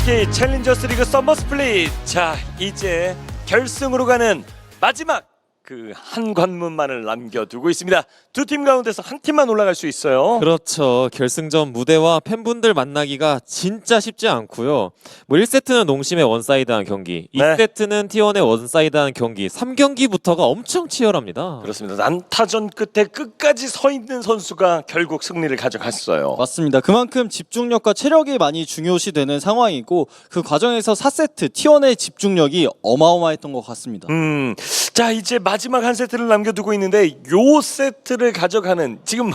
NHK 챌린저스 리그 서머 스플릿. 자, 이제 결승으로 가는 마지막 그 한 관문만을 남겨두고 있습니다. 두 팀 가운데서 한 팀만 올라갈 수 있어요. 그렇죠. 결승전 무대와 팬분들 만나기가 진짜 쉽지 않고요. 뭐 1세트는 농심의 원사이드한 경기, 네. 2세트는 T1의 원사이드한 경기, 3경기부터가 엄청 치열합니다. 그렇습니다. 난타전 끝에 끝까지 서 있는 선수가 결국 승리를 가져갔어요. 맞습니다. 그만큼 집중력과 체력이 많이 중요시되는 상황이고 그 과정에서 4세트 T1의 집중력이 어마어마했던 것 같습니다. 자, 이제 마지막 한 세트를 남겨두고 있는데 요 세트를 가져가는 지금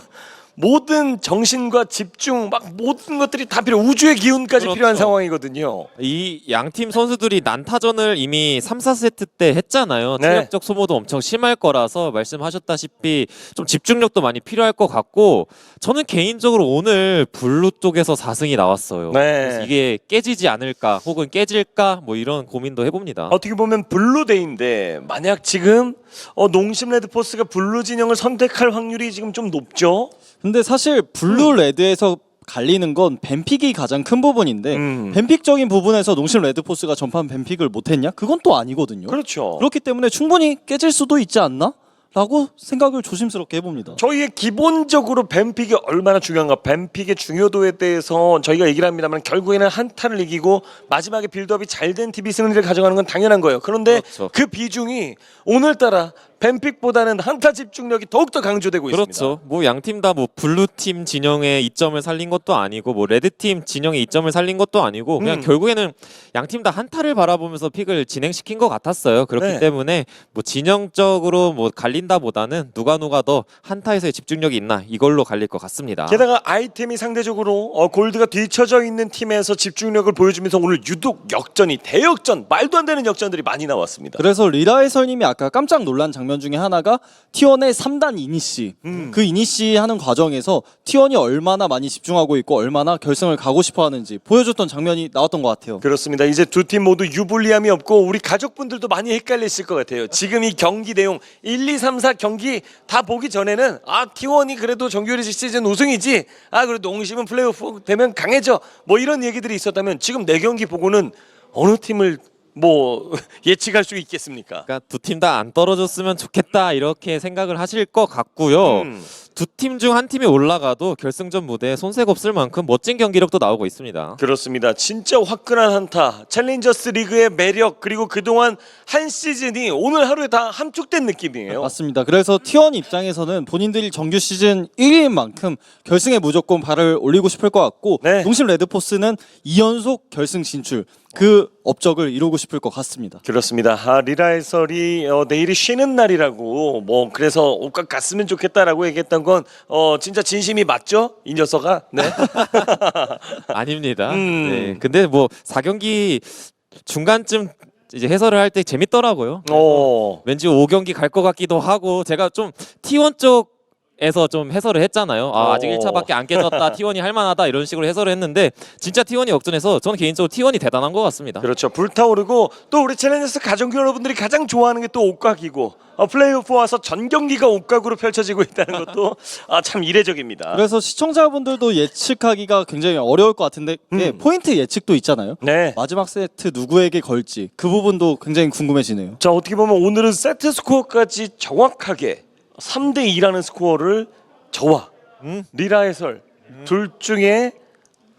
모든 정신과 집중 막 모든 것들이 다 필요, 우주의 기운까지 그렇죠. 필요한 상황이거든요. 이 양팀 선수들이 난타전을 이미 3, 4세트 때 했잖아요. 네. 체력적 소모도 엄청 심할 거라서 말씀하셨다시피 좀 집중력도 많이 필요할 것 같고, 저는 개인적으로 오늘 블루 쪽에서 4승이 나왔어요. 네. 그래서 이게 깨지지 않을까 혹은 깨질까 뭐 이런 고민도 해봅니다. 어떻게 보면 블루데이인데 만약 지금 농심 레드포스가 블루 진영을 선택할 확률이 지금 좀 높죠? 근데 사실 블루 레드에서 갈리는 건 뱀픽이 가장 큰 부분인데 뱀픽적인 부분에서 농심 레드포스가 전판 뱀픽을 못했냐? 그건 또 아니거든요. 그렇죠. 그렇기 때문에 충분히 깨질 수도 있지 않나? 라고 생각을 조심스럽게 해봅니다. 저희의 기본적으로 뱀픽이 얼마나 중요한가, 뱀픽의 중요도에 대해서 저희가 얘기를 합니다만 결국에는 한타를 이기고 마지막에 빌드업이 잘 된 팀이 승리를 가져가는 건 당연한 거예요. 그런데 그렇죠. 그 비중이 오늘따라 뱀픽보다는 한타 집중력이 더욱더 강조되고 있습니다. 그렇죠. 뭐 양팀 다 뭐 블루팀 진영의 이점을 살린 것도 아니고 뭐 레드팀 진영의 이점을 살린 것도 아니고 그냥 결국에는 양팀 다 한타를 바라보면서 픽을 진행시킨 것 같았어요. 그렇기 네. 때문에 뭐 진영적으로 뭐 갈린다보다는 누가 더 한타에서의 집중력이 있나 이걸로 갈릴 것 같습니다. 게다가 아이템이 상대적으로 골드가 뒤쳐져 있는 팀에서 집중력을 보여주면서 오늘 유독 역전이, 대역전, 말도 안 되는 역전들이 많이 나왔습니다. 그래서 리라해설님이 아까 깜짝 놀란 장면 중에 하나가 T1의 3단 이니시, 그 이니시 하는 과정에서 T1이 얼마나 많이 집중하고 있고 얼마나 결승을 가고 싶어 하는지 보여줬던 장면이 나왔던 것 같아요. 그렇습니다. 이제 두 팀 모두 유불리함이 없고 우리 가족분들도 많이 헷갈리실 것 같아요. 지금 이 경기 내용 1, 2, 3, 4 경기 다 보기 전에는 T1이 그래도 정규리그 시즌 우승이지, 그래도 농심은 플레이오프 되면 강해져, 뭐 이런 얘기들이 있었다면 지금 4경기 보고는 어느 팀을 뭐 예측할 수 있겠습니까? 그러니까 두 팀 다 안 떨어졌으면 좋겠다 이렇게 생각을 하실 것 같고요. 두 팀 중 한 팀이 올라가도 결승전 무대에 손색 없을 만큼 멋진 경기력도 나오고 있습니다. 그렇습니다. 진짜 화끈한 한타, 챌린저스 리그의 매력, 그리고 그동안 한 시즌이 오늘 하루에 다 함축된 느낌이에요. 맞습니다. 그래서 T1 입장에서는 본인들이 정규 시즌 1위인 만큼 결승에 무조건 발을 올리고 싶을 것 같고, 네. 농심 레드포스는 2연속 결승 진출, 그 업적을 이루고 싶을 것 같습니다. 그렇습니다. 리라 해설이 내일이 쉬는 날이라고 뭐 그래서 옷값 갔으면 좋겠다라고 얘기했던 건 진짜 진심이 맞죠? 이 녀석아. 네. 아닙니다. 네. 근데 뭐 4경기 중간쯤 이제 해설을 할 때 재밌더라고요. 왠지 5경기 갈 것 같기도 하고, 제가 좀 T1 쪽에서 좀 해설을 했잖아요. 아직 1차밖에 안 깨졌다, T1이 할만하다 이런 식으로 해설을 했는데 진짜 T1이 역전해서 저는 개인적으로 T1이 대단한 것 같습니다. 그렇죠. 불타오르고 또 우리 챌린저스 가족 여러분들이 가장 좋아하는 게 또 옷각이고, 플레이오프 와서 전 경기가 옷각으로 펼쳐지고 있다는 것도 참 이례적입니다. 그래서 시청자분들도 예측하기가 굉장히 어려울 것 같은데 포인트 예측도 있잖아요. 네. 마지막 세트 누구에게 걸지 그 부분도 굉장히 궁금해지네요. 자, 어떻게 보면 오늘은 세트 스코어까지 정확하게 3대 2라는 스코어를 저와 리라 해설 둘 중에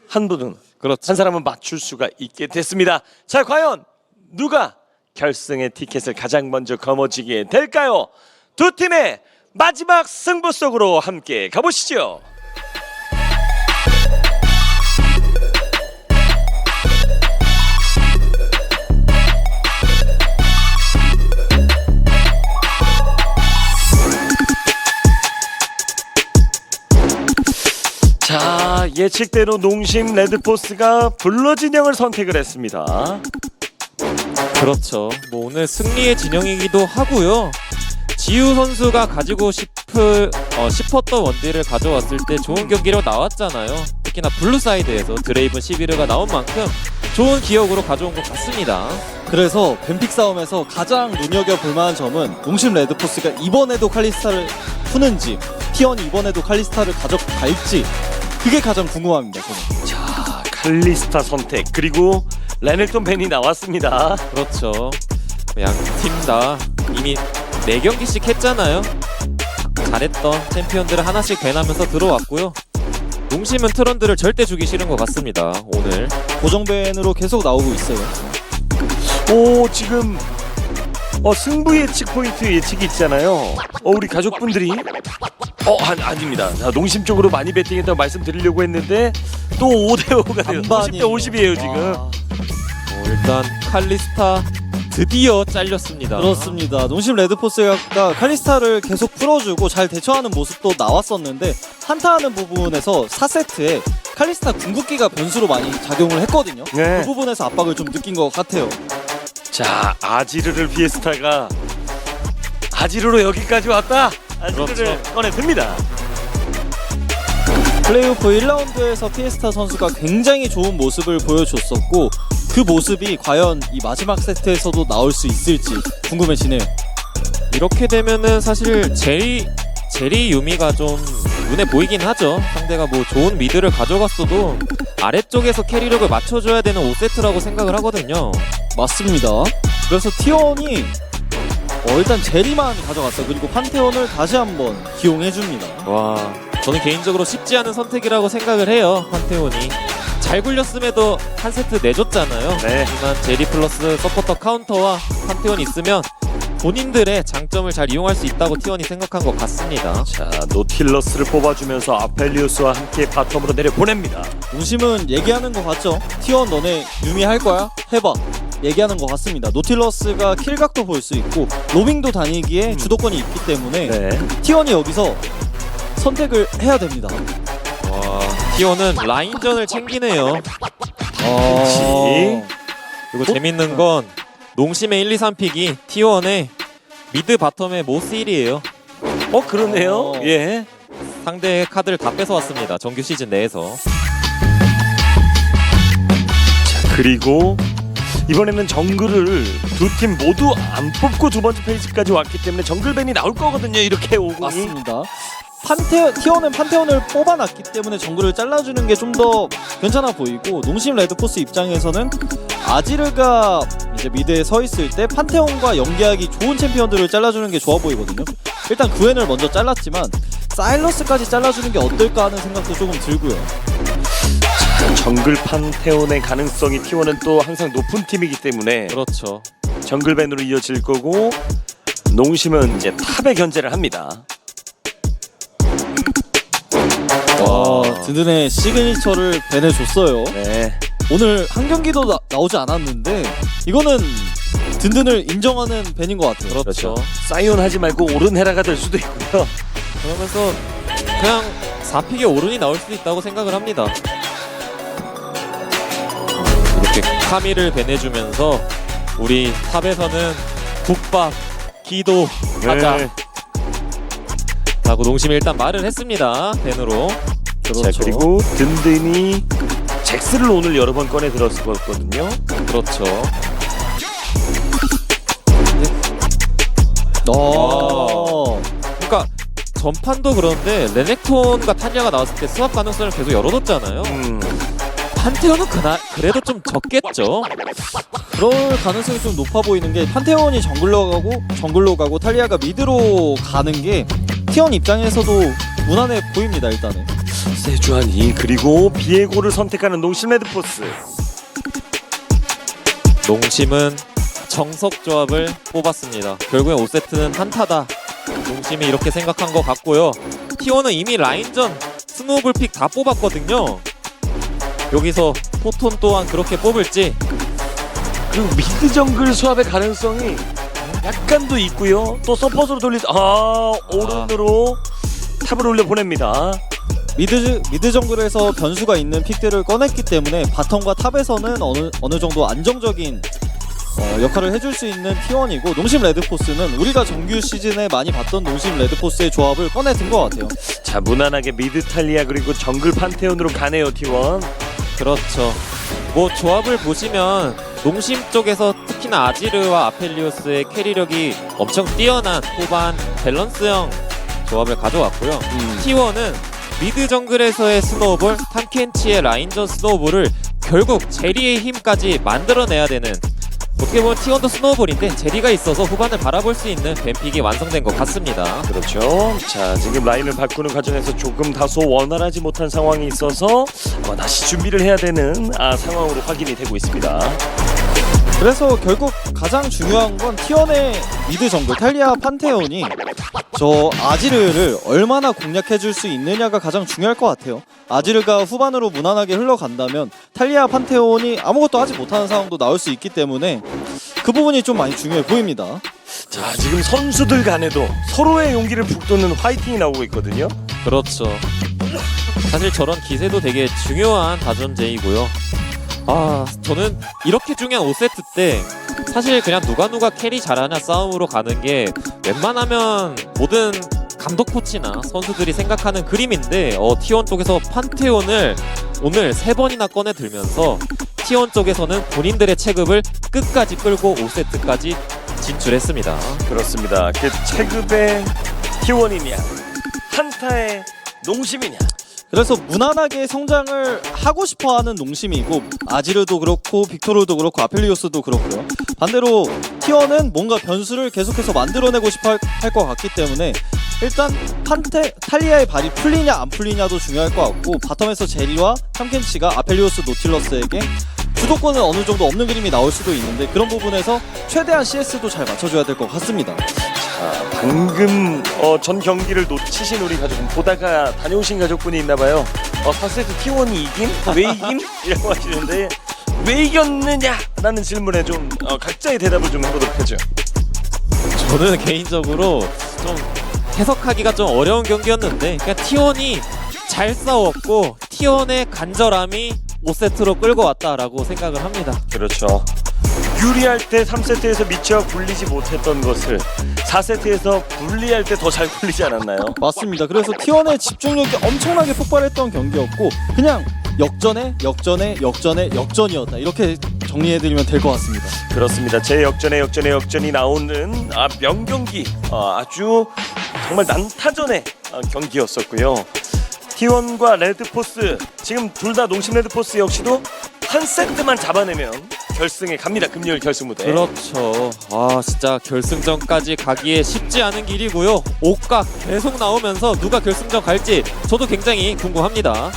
한 분은, 그렇죠. 한 사람은 맞출 수가 있게 됐습니다. 자, 과연 누가 결승의 티켓을 가장 먼저 거머쥐게 될까요? 두 팀의 마지막 승부 속으로 함께 가보시죠. 자, 예측대로 농심 레드포스가 블루 진영을 선택을 했습니다. 그렇죠. 뭐 오늘 승리의 진영이기도 하고요. 지우 선수가 가지고 싶었던 원딜을 가져왔을 때 좋은 경기력 나왔잖아요. 특히나 블루 사이드에서 드레이븐 11가 나온 만큼 좋은 기억으로 가져온 것 같습니다. 그래서 뱀픽 싸움에서 가장 눈여겨볼 만한 점은 농심 레드포스가 이번에도 칼리스타를 푸는지, T1이 이번에도 칼리스타를 가져갈지, 그게 가장 궁금합니다. 저는. 자, 칼리스타 선택, 그리고 레넥톤 벤이 나왔습니다. 그렇죠. 양 팀 다 이미 4경기씩 했잖아요. 잘했던 챔피언들을 하나씩 배나면서 들어왔고요. 농심은 트런드를 절대 주기 싫은 것 같습니다. 오늘 고정밴으로 계속 나오고 있어요. 오 지금 승부 예측 포인트 예측이 있잖아요. 우리 가족분들이 아닙니다. 자, 농심 쪽으로 많이 베팅했다고 말씀드리려고 했는데 또 5대5가 돼요. 50대 50이에요 지금. 와, 일단 칼리스타 드디어 잘렸습니다. 그렇습니다. 농심 레드포스가 칼리스타를 계속 풀어주고 잘 대처하는 모습도 나왔었는데 한타하는 부분에서 4세트에 칼리스타 궁극기가 변수로 많이 작용을 했거든요. 네. 그 부분에서 압박을 좀 느낀 것 같아요. 자 아지르를 피에스타가 아지르로 여기까지 왔다. 아지르를 그렇죠. 꺼내듭니다. 플레이오프 1라운드에서 피에스타 선수가 굉장히 좋은 모습을 보여줬었고 그 모습이 과연 이 마지막 세트에서도 나올 수 있을지 궁금해지네요. 이렇게 되면은 사실 제리 유미가 좀 눈에 보이긴 하죠. 상대가 뭐 좋은 미드를 가져갔어도 아래쪽에서 캐리력을 맞춰줘야 되는 5세트라고 생각을 하거든요. 맞습니다. 그래서 T1이 일단 제리만 가져갔어요. 그리고 판테온을 다시 한번 기용해줍니다. 와, 저는 개인적으로 쉽지 않은 선택이라고 생각을 해요. 판테온이 잘 굴렸음에도 한 세트 내줬잖아요. 네. 하지만 제리 플러스 서포터 카운터와 판테온이 있으면 본인들의 장점을 잘 이용할 수 있다고 T1이 생각한 것 같습니다. 자 노틸러스를 뽑아주면서 아펠리우스와 함께 바텀으로 내려보냅니다. 농심은 얘기하는 것 같죠? T1 너네 유미 할 거야? 해봐. 얘기하는 것 같습니다. 노틸러스가 킬각도 볼 수 있고 로밍도 다니기에 주도권이 있기 때문에 네. T1이 여기서 선택을 해야 됩니다. 와, T1은 라인전을 챙기네요. 그리고 재밌는 건 농심의 1, 2, 3픽이 T1의 미드 바텀의 모스 1이에요. 그러네요. 예. 상대의 카드를 다 뺏어왔습니다. 정규 시즌 내에서. 자 그리고 이번에는 정글을 두 팀 모두 안 뽑고 두 번째 페이지까지 왔기 때문에 정글밴이 나올 거거든요. 이렇게 50이. 맞습니다. T1은 판테온을 뽑아놨기 때문에 정글을 잘라주는 게 좀 더 괜찮아 보이고 농심 레드포스 입장에서는 아지르가 이제 미드에 서 있을 때 판테온과 연계하기 좋은 챔피언들을 잘라주는 게 좋아 보이거든요. 일단 구엔을 먼저 잘랐지만 사일러스까지 잘라주는 게 어떨까 하는 생각도 조금 들고요. 정글 판테온의 가능성이 T1은 또 항상 높은 팀이기 때문에 그렇죠. 정글밴으로 이어질 거고 농심은 이제 탑에 견제를 합니다. 와, 든든의 시그니처를 배내줬어요. 네. 오늘 한 경기도 나오지 않았는데 이거는 든든을 인정하는 밴인 것 같아요. 그렇죠. 사이온 하지 말고 오른헤라가 될 수도 있고요. 그러면서 그냥 4픽에 오른이 나올 수도 있다고 생각을 합니다. 이렇게 카미를 배내주면서 우리 탑에서는 국밥, 기도 하자 네. 라고 농심이 일단 말을 했습니다. 밴으로. 자 그리고 든든히 잭스를 오늘 여러 번 꺼내 들었을 거거든요. 그렇죠. 그러니까 전판도 그런데 레넥톤과 탄야가 나왔을 때 스왑 가능성을 계속 열어뒀잖아요. 판테온은 그래도 좀 적겠죠. 그럴 가능성이 좀 높아 보이는 게 판테온이 정글로 가고 탈리아가 미드로 가는 게 T1 입장에서도 무난해 보입니다. 일단은 세주안이 그리고 비에고를 선택하는 농심 레드포스. 농심은 정석 조합을 뽑았습니다. 결국엔 5세트는 한타다. 농심이 이렇게 생각한 것 같고요. T1은 이미 라인전 스노우볼 픽 다 뽑았거든요. 여기서 포톤 또한 그렇게 뽑을지. 그리고 미드 정글 수합의 가능성이 약간도 있고요. 또 서폿으로 오른으로 탑을 올려 보냅니다. 미드 정글에서 변수가 있는 픽들을 꺼냈기 때문에 바텀과 탑에서는 어느 정도 안정적인 역할을 해줄 수 있는 T1이고 농심 레드포스는 우리가 정규 시즌에 많이 봤던 농심 레드포스의 조합을 꺼내든 것 같아요. 자 무난하게 미드 탈리아 그리고 정글 판테온으로 가네요 T1. 그렇죠. 뭐 조합을 보시면 농심 쪽에서 특히나 아지르와 아펠리오스의 캐리력이 엄청 뛰어난 후반 밸런스형 조합을 가져왔고요. T1은 미드 정글에서의 스노우볼, 탐켄치의 라인전 스노우볼을 결국 제리의 힘까지 만들어내야 되는, 어떻게 보면 T1도 스노우볼인데 제리가 있어서 후반을 바라볼 수 있는 뱀픽이 완성된 것 같습니다. 그렇죠. 자, 지금 라인을 바꾸는 과정에서 조금 다소 원활하지 못한 상황이 있어서 다시 준비를 해야 되는 상황으로 확인이 되고 있습니다. 그래서 결국 가장 중요한 건 T1의 미드 정글 탈리아 판테온이 저 아지르를 얼마나 공략해줄 수 있느냐가 가장 중요할 것 같아요. 아지르가 후반으로 무난하게 흘러간다면 탈리아 판테온이 아무것도 하지 못하는 상황도 나올 수 있기 때문에 그 부분이 좀 많이 중요해 보입니다. 자, 지금 선수들 간에도 서로의 용기를 북돋는 화이팅이 나오고 있거든요. 그렇죠. 사실 저런 기세도 되게 중요한 다전제이고요. 저는 이렇게 중요한 5세트 때 사실 그냥 누가 캐리 잘하냐 싸움으로 가는 게 웬만하면 모든 감독 코치나 선수들이 생각하는 그림인데 T1 쪽에서 판테온을 오늘 3번이나 꺼내 들면서 T1 쪽에서는 본인들의 체급을 끝까지 끌고 5세트까지 진출했습니다. 그렇습니다. 그 체급의 T1이냐 한타의 농심이냐. 그래서 무난하게 성장을 하고 싶어하는 농심이고 아지르도 그렇고 빅토르도 그렇고 아펠리오스도 그렇고요. 반대로 T1은 뭔가 변수를 계속해서 만들어내고 싶어 할 것 같기 때문에 일단 탈리아의 발이 풀리냐 안 풀리냐도 중요할 것 같고 바텀에서 제리와 탐켄치가 아펠리오스 노틸러스에게 주도권은 어느 정도 없는 그림이 나올 수도 있는데 그런 부분에서 최대한 CS도 잘 맞춰줘야 될 것 같습니다. 방금 전 경기를 놓치신 우리 가족분 보다가 다녀오신 가족분이 있나봐요. 4세트 T1이 이김? 왜 이김? 이라고 하시는데 왜 이겼느냐? 라는 질문에 좀 각자의 대답을 좀 해보도록 하죠. 저는 개인적으로 좀 해석하기가 좀 어려운 경기였는데 그냥 T1이 잘 싸웠고 T1의 간절함이 5세트로 끌고 왔다라고 생각을 합니다. 그렇죠. 유리할 때 3세트에서 미처 굴리지 못했던 것을 4세트에서 분리할 때 더 잘 굴리지 않았나요? 맞습니다. 그래서 T1의 집중력이 엄청나게 폭발했던 경기였고 그냥 역전이었다 이렇게 정리해드리면 될 것 같습니다. 그렇습니다. 제 역전이 나오는 명경기, 아주 정말 난타전의 경기였었고요. T1과 레드포스, 지금 둘 다 농심 레드포스 역시도 한 세트만 잡아내면 결승에 갑니다. 금요일 결승 무대. 그렇죠. 진짜 결승전까지 가기에 쉽지 않은 길이고요. 옥각 계속 나오면서 누가 결승전 갈지 저도 굉장히 궁금합니다.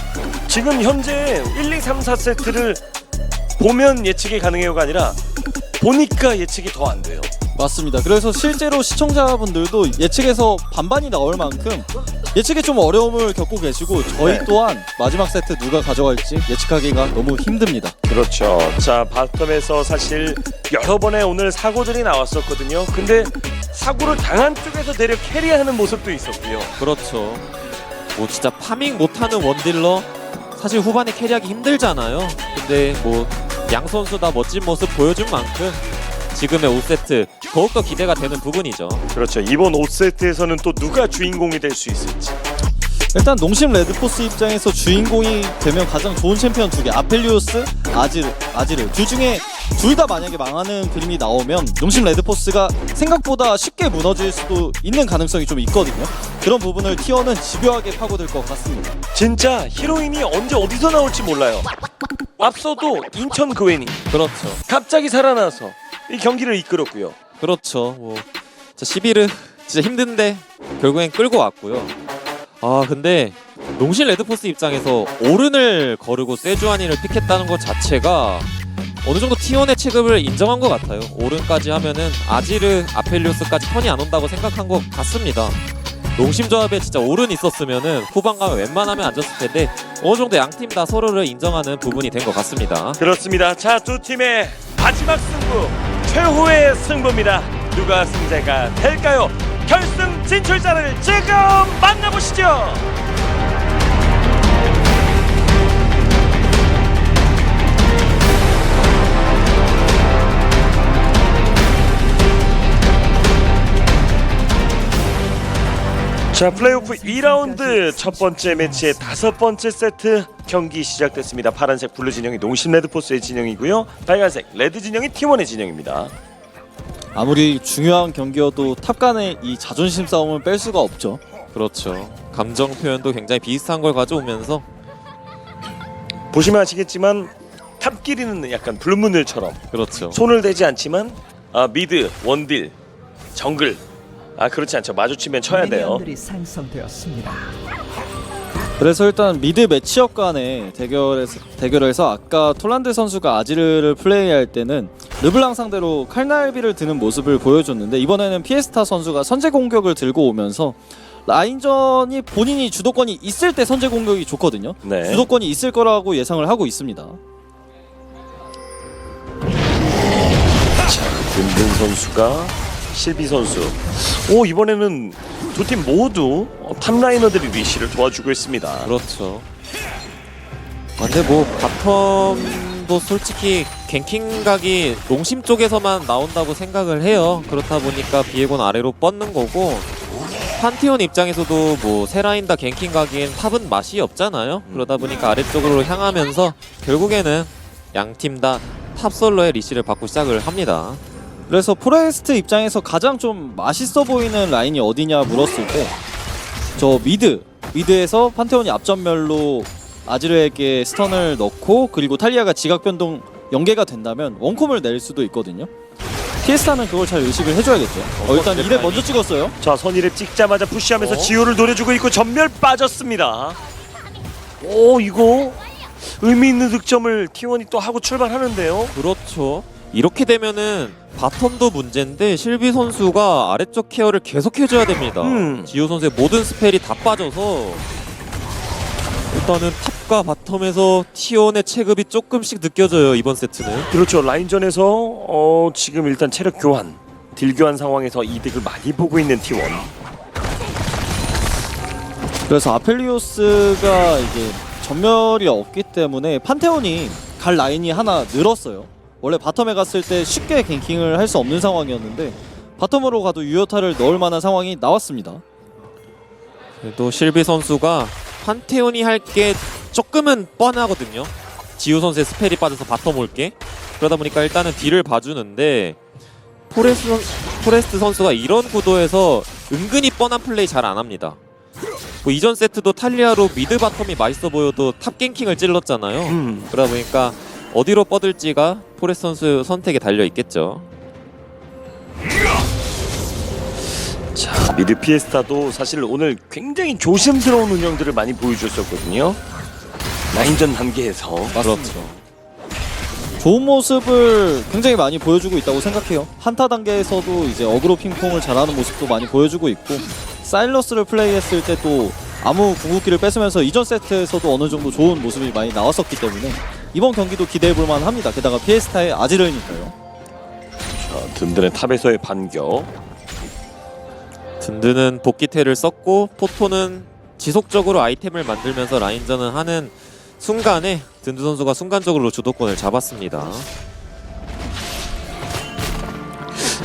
지금 현재 1, 2, 3, 4세트를 보면 예측이 가능해요가 아니라 보니까 예측이 더 안 돼요. 맞습니다. 그래서 실제로 시청자분들도 예측에서 반반이 나올 만큼 예측에 좀 어려움을 겪고 계시고 저희 네. 또한 마지막 세트 누가 가져갈지 예측하기가 너무 힘듭니다. 그렇죠. 자, 바텀에서 사실 여러 번의 오늘 사고들이 나왔었거든요. 근데 사고를 당한 쪽에서 내려 캐리하는 모습도 있었고요. 그렇죠. 뭐 진짜 파밍 못하는 원딜러 사실 후반에 캐리하기 힘들잖아요. 근데 뭐 양 선수 다 멋진 모습 보여준 만큼 지금의 5세트 더욱더 기대가 되는 부분이죠. 그렇죠. 이번 5세트에서는 또 누가 주인공이 될 수 있을지. 일단 농심 레드포스 입장에서 주인공이 되면 가장 좋은 챔피언 2개 아펠리오스, 아지르 둘 중에 둘 다 만약에 망하는 그림이 나오면 농심 레드포스가 생각보다 쉽게 무너질 수도 있는 가능성이 좀 있거든요. 그런 부분을 T1은 집요하게 파고들 것 같습니다. 진짜 히로인이 언제 어디서 나올지 몰라요. 앞서도 인천 그웬이 그렇죠. 갑자기 살아나서 이 경기를 이끌었고요. 그렇죠. 뭐 진짜 11은 진짜 힘든데 결국엔 끌고 왔고요. 근데 농심 레드포스 입장에서 오른을 거르고 세주아니를 픽했다는 것 자체가 어느 정도 T1의 체급을 인정한 것 같아요. 오른까지 하면은 아지르, 아펠리오스까지 턴이 안 온다고 생각한 것 같습니다. 농심 조합에 진짜 오른 있었으면은 후반 가면 웬만하면 안 졌을 텐데 어느 정도 양 팀 다 서로를 인정하는 부분이 된 것 같습니다. 그렇습니다. 자, 두 팀의 마지막 승부, 최후의 승부입니다. 누가 승자가 될까요? 결승 진출자를 지금 만나보시죠. 자, 플레이오프 2라운드 첫 번째 매치의 5번째 세트 경기 시작됐습니다. 파란색 블루 진영이 농심 레드포스의 진영이고요. 빨간색 레드 진영이 T1의 진영입니다. 아무리 중요한 경기여도 탑 간의 이 자존심 싸움을 뺄 수가 없죠. 그렇죠. 감정 표현도 굉장히 비슷한 걸 가져오면서 보시면 아시겠지만 탑끼리는 약간 불문율처럼 그렇죠. 손을 대지 않지만 미드, 원딜, 정글 그렇지 않죠. 마주치면 쳐야 돼요. 미니언들이 생성되었습니다. 그래서 일단 미드 매치업 간의 대결에서 아까 톨란드 선수가 아지르를 플레이할 때는 르블랑 상대로 칼날비를 드는 모습을 보여줬는데 이번에는 피에스타 선수가 선제 공격을 들고 오면서 라인전이 본인이 주도권이 있을 때 선제 공격이 좋거든요. 네. 주도권이 있을 거라고 예상을 하고 있습니다. 든든 선수가 실비 선수. 이번에는 두 팀 모두 탑라이너들이 리시를 도와주고 있습니다. 그렇죠. 근데 뭐 바텀도 솔직히 갱킹 각이 농심 쪽에서만 나온다고 생각을 해요. 그렇다 보니까 비에곤 아래로 뻗는 거고 판테온 입장에서도 뭐 세 라인 다 갱킹 각인 탑은 맛이 없잖아요. 그러다 보니까 아래쪽으로 향하면서 결국에는 양 팀 다 탑솔로의 리시를 받고 시작을 합니다. 그래서 포레스트 입장에서 가장 좀 맛있어 보이는 라인이 어디냐 물었을 때 저 미드에서 판테온이 앞전멸로 아지르에게 스턴을 넣고 그리고 탈리아가 지각 변동 연계가 된다면 원콤을 낼 수도 있거든요. 피에스타는 그걸 잘 의식을 해줘야겠죠. 일단 2렙 먼저 찍었어요. 자, 선이랩 찍자마자 푸시하면서 지호를 노려주고 있고 전멸 빠졌습니다. 이거 의미 있는 득점을 T1이 또 하고 출발하는데요. 그렇죠. 이렇게 되면은 바텀도 문제인데 실비 선수가 아래쪽 케어를 계속 해줘야 됩니다. 지호 선수의 모든 스펠이 다 빠져서 일단은 탑과 바텀에서 T1의 체급이 조금씩 느껴져요. 이번 세트는. 그렇죠. 라인전에서 지금 일단 체력 교환, 딜 교환 상황에서 이득을 많이 보고 있는 T1. 그래서 아펠리오스가 이제 전멸이 없기 때문에 판테온이 갈 라인이 하나 늘었어요. 원래 바텀에 갔을 때 쉽게 갱킹을 할 수 없는 상황이었는데 바텀으로 가도 유효타를 넣을 만한 상황이 나왔습니다. 그래도 실비 선수가 판테온이 할 게 조금은 뻔하거든요. 지우 선수의 스펠이 빠져서 바텀 올게. 그러다 보니까 일단은 딜을 봐주는데 포레스트 선수가 이런 구도에서 은근히 뻔한 플레이 잘 안 합니다. 뭐 이전 세트도 탈리아로 미드 바텀이 맛있어 보여도 탑 갱킹을 찔렀잖아요. 그러다 보니까 어디로 뻗을지가 포레스트 선수 선택에 달려 있겠죠. 자, 미드 피에스타도 사실 오늘 굉장히 조심스러운 운영들을 많이 보여줬었거든요. 라인전 단계에서. 그렇죠. 좋은 모습을 굉장히 많이 보여주고 있다고 생각해요. 한타 단계에서도 이제 어그로 핑퐁을 잘하는 모습도 많이 보여주고 있고 사일러스를 플레이했을 때 또 아무 궁극기를 뺏으면서 이전 세트에서도 어느 정도 좋은 모습이 많이 나왔었기 때문에 이번 경기도 기대해볼 만합니다. 게다가 피에스타의 아지르니까요. 자, 든든의 탑에서의 반격. 든든은 복귀태를 썼고 포토는 지속적으로 아이템을 만들면서 라인전을 하는 순간에 든든 선수가 순간적으로 주도권을 잡았습니다.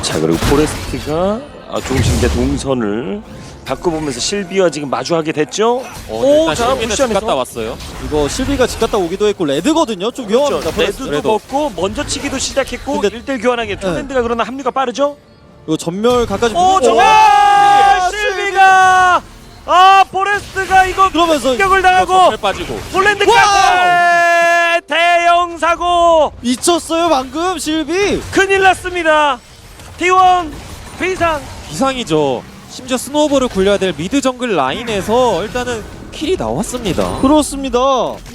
자, 그리고 포레스트가 조금씩 이제 동선을 바꿔보면서 실비와 지금 마주하게 됐죠. 일단 자, 실비는 집 쿠션에서. 갔다 왔어요. 이거 실비가 집 갔다 오기도 했고 레드거든요. 좀 위험합니다. 레드도 그래도. 먹고 먼저 치기도 시작했고 근데- 1대1 교환하게 톨랜드가 그러나 합류가 빠르죠. 이거 전멸 가까지 정말 실비가 포레스트가 이거 그러면서 공격을 당하고 전멸 빠지고. 폴란드까지 대형 사고 미쳤어요 방금 실비. 큰일 났습니다. T1 비상. 비상이죠. 심지어 스노우볼을 굴려야 될 미드 정글 라인에서 일단은 킬이 나왔습니다. 그렇습니다.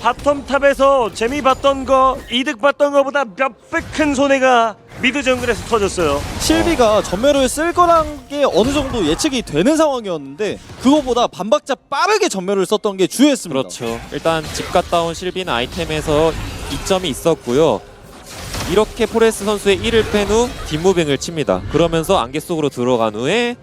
바텀 탑에서 재미 봤던 거, 이득 봤던 거보다 몇 배 큰 손해가 미드 정글에서 터졌어요. 실비가 전멸을 쓸 거란 게 어느 정도 예측이 되는 상황이었는데 그거보다 반박자 빠르게 전멸을 썼던 게 주요했습니다. 그렇죠. 일단 집 갔다 온 실비는 아이템에서 이점이 있었고요. 이렇게 포레스 선수의 1을 뺀 후 뒷무빙을 칩니다. 그러면서 안개 속으로 들어간 후에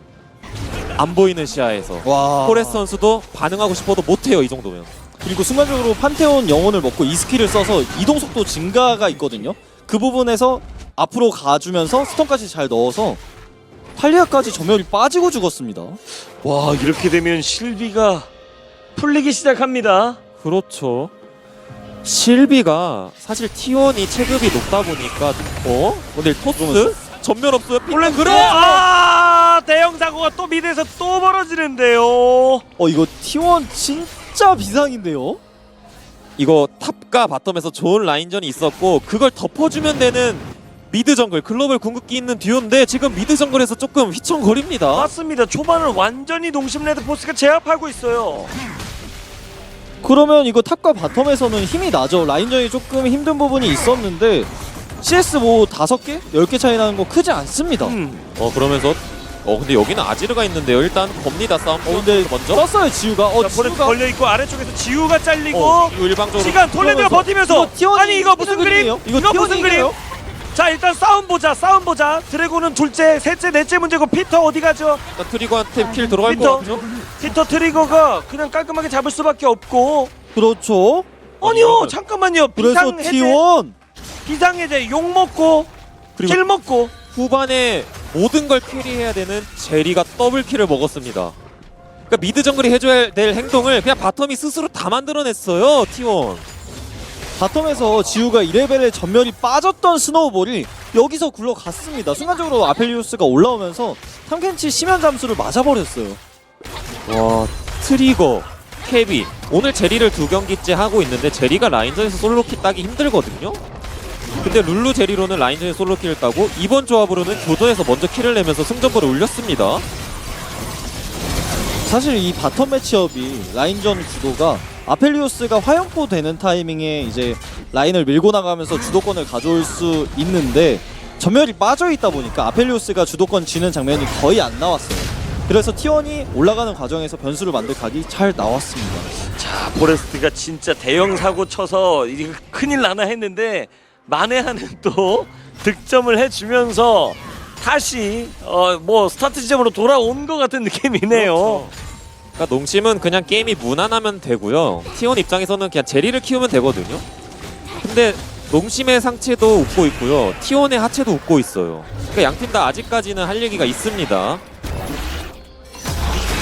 안 보이는 시야에서 와. 포레스 선수도 반응하고 싶어도 못해요. 이 정도면. 그리고 순간적으로 판테온 영혼을 먹고 이 스킬을 써서 이동 속도 증가가 있거든요. 그 부분에서 앞으로 가주면서 스턴까지 잘 넣어서 탈리아까지 전멸이 빠지고 죽었습니다. 와, 이렇게 되면 실비가 풀리기 시작합니다. 그렇죠. 실비가 사실 T1이 체급이 높다 보니까 오늘 토스 전면 없어요. 폴란드 그래. 대형 사고가 또 미드에서 또 벌어지는데요. 이거 T1 진짜 비상인데요. 이거 탑과 바텀에서 좋은 라인전이 있었고 그걸 덮어주면 되는 미드 정글 글로벌 궁극기 있는 듀오인데 지금 미드 정글에서 조금 휘청거립니다. 맞습니다. 초반을 완전히 농심 레드포스가 제압하고 있어요. 그러면 이거 탑과 바텀에서는 힘이 나죠. 라인전이 조금 힘든 부분이 있었는데 CS 뭐 5개? 10개 차이 나는 거 크지 않습니다. 그러면서 근데 여기는 아지르가 있는데요. 일단 겁니다 싸움. 근데 먼저 떴어요 지우가. 보레스 걸려있고 아래쪽에서 지우가 잘리고 이거 일방적으로 시간 톨레드가 버티면서 티원이 아니 이거 무슨 그림? 그림이에요? 이거 무슨 그림? 티원이에요? 자 일단 싸움 보자. 드래곤은 둘째, 셋째, 넷째 문제고 피터 어디 가죠? 일단 트리거한테 킬 들어갈 피터. 것 같죠? 피터 트리거가 그냥 깔끔하게 잡을 수밖에 없고 그렇죠. 아니요 잠깐만요. 그래서 비상해제 T1 비상해제 욕 먹고 그리고 킬 먹고 후반에 모든 걸 캐리해야 되는 제리가 더블킬을 먹었습니다. 그러니까 미드 정글이 해줘야 될 행동을 그냥 바텀이 스스로 다 만들어냈어요. T1. 바텀에서 지우가 2레벨에 전멸이 빠졌던 스노우볼이 여기서 굴러갔습니다. 순간적으로 아펠리우스가 올라오면서 탐켄치 심연 잠수를 맞아버렸어요. 와 트리거, 케비 오늘 제리를 2경기째 하고 있는데 제리가 라인전에서 솔로킬 따기 힘들거든요. 근데 룰루 제리로는 라인전에서 솔로킬을 따고 이번 조합으로는 교전에서 먼저 킬을 내면서 승전보를 올렸습니다. 사실 이 바텀 매치업이 라인전 구도가 아펠리우스가 화염포 되는 타이밍에 이제 라인을 밀고 나가면서 주도권을 가져올 수 있는데 전멸이 빠져있다 보니까 아펠리우스가 주도권 쥐는 장면이 거의 안 나왔어요. 그래서 T1이 올라가는 과정에서 변수를 만들 각이 잘 나왔습니다. 자 포레스트가 진짜 대형 사고 쳐서 이게 큰일 나나 했는데 만회하는 또 득점을 해주면서 다시 뭐 스타트 지점으로 돌아온 것 같은 느낌이네요. 그렇죠. 그러니까 농심은 그냥 게임이 무난하면 되고요. T1 입장에서는 그냥 제리를 키우면 되거든요. 근데 농심의 상체도 웃고 있고요. T1의 하체도 웃고 있어요. 그러니까 양팀 다 아직까지는 할 얘기가 있습니다.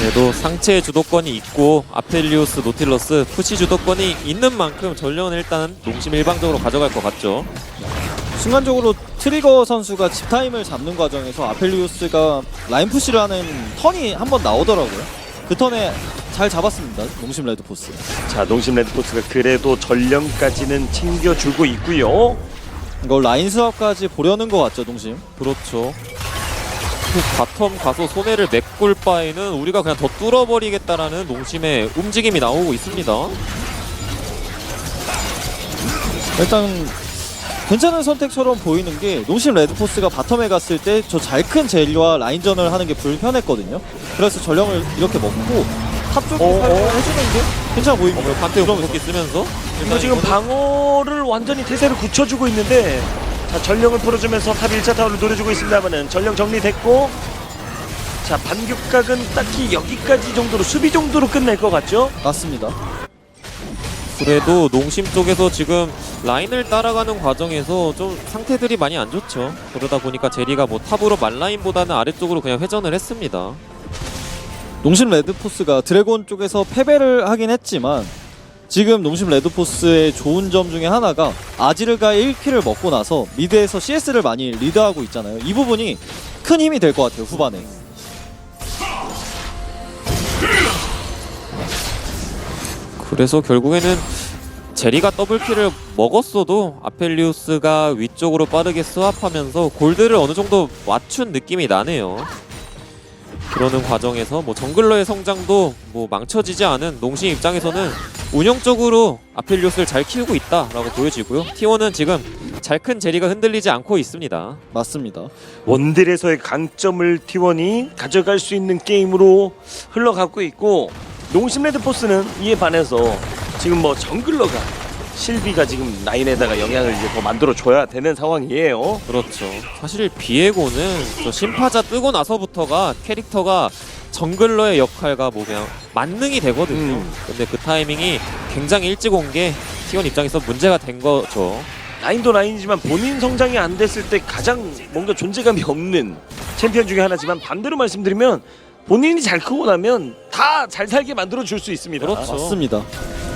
그래도 상체 주도권이 있고 아펠리우스, 노틸러스 푸시 주도권이 있는 만큼 전령은 일단 농심 일방적으로 가져갈 것 같죠. 순간적으로 트리거 선수가 집타임을 잡는 과정에서 아펠리우스가 라인 푸시를 하는 턴이 한 번 나오더라고요. 그 턴에 잘 잡았습니다. 농심 레드포스. 자 농심 레드포스가 그래도 전령까지는 챙겨주고 있고요. 이걸 라인 수합까지 보려는 것 같죠, 농심? 그렇죠. 바텀 가서 손해를 메꿀 바에는 우리가 그냥 더 뚫어버리겠다라는 농심의 움직임이 나오고 있습니다. 일단 괜찮은 선택처럼 보이는 게 농심 레드포스가 바텀에 갔을 때 저 잘 큰 젤리와 라인전을 하는 게 불편했거든요. 그래서 전령을 이렇게 먹고 탑 쪽에 사용을 해주는 게 괜찮아 보입니다. 판테온 공격기 쓰면서 이거 지금 방어를 완전히 태세를 굳혀주고 있는데 자 전령을 풀어주면서 탑 1차 타워를 노려주고 있습니다만은 전령 정리됐고 자 반격각은 딱히 여기까지 정도로 수비 정도로 끝낼 것 같죠? 맞습니다. 그래도 농심 쪽에서 지금 라인을 따라가는 과정에서 좀 상태들이 많이 안 좋죠. 그러다 보니까 제리가 뭐 탑으로 말라인보다는 아래쪽으로 그냥 회전을 했습니다. 농심 레드포스가 드래곤 쪽에서 패배를 하긴 했지만 지금 농심 레드포스의 좋은 점 중에 하나가 아지르가 1킬을 먹고 나서 미드에서 CS를 많이 리드하고 있잖아요. 이 부분이 큰 힘이 될 것 같아요, 후반에. 그래서 결국에는 제리가 더블킬을 먹었어도 아펠리우스가 위쪽으로 빠르게 스왑하면서 골드를 어느 정도 맞춘 느낌이 나네요. 그러는 과정에서 뭐 정글러의 성장도 뭐 망쳐지지 않은 농심 입장에서는 운영적으로 아펠리우스를 잘 키우고 있다라고 보여지고요. T1은 지금 잘 큰 제리가 흔들리지 않고 있습니다. 맞습니다. 원딜에서의 강점을 T1이 가져갈 수 있는 게임으로 흘러가고 있고 농심 레드포스는 이에 반해서 지금 뭐 정글러가 실비가 지금 라인에다가 영향을 이제 더 만들어줘야 되는 상황이에요. 그렇죠. 사실 비에고는 저 심파자 뜨고 나서부터가 캐릭터가 정글러의 역할과 뭐 그냥 만능이 되거든요. 근데 그 타이밍이 굉장히 일찍 온 게 T1 입장에서 문제가 된 거죠. 라인도 라인이지만 본인 성장이 안 됐을 때 가장 뭔가 존재감이 없는 챔피언 중에 하나지만 반대로 말씀드리면 본인이 잘 크고 나면 다 잘 살게 만들어 줄 수 있습니다. 그렇죠. 맞습니다.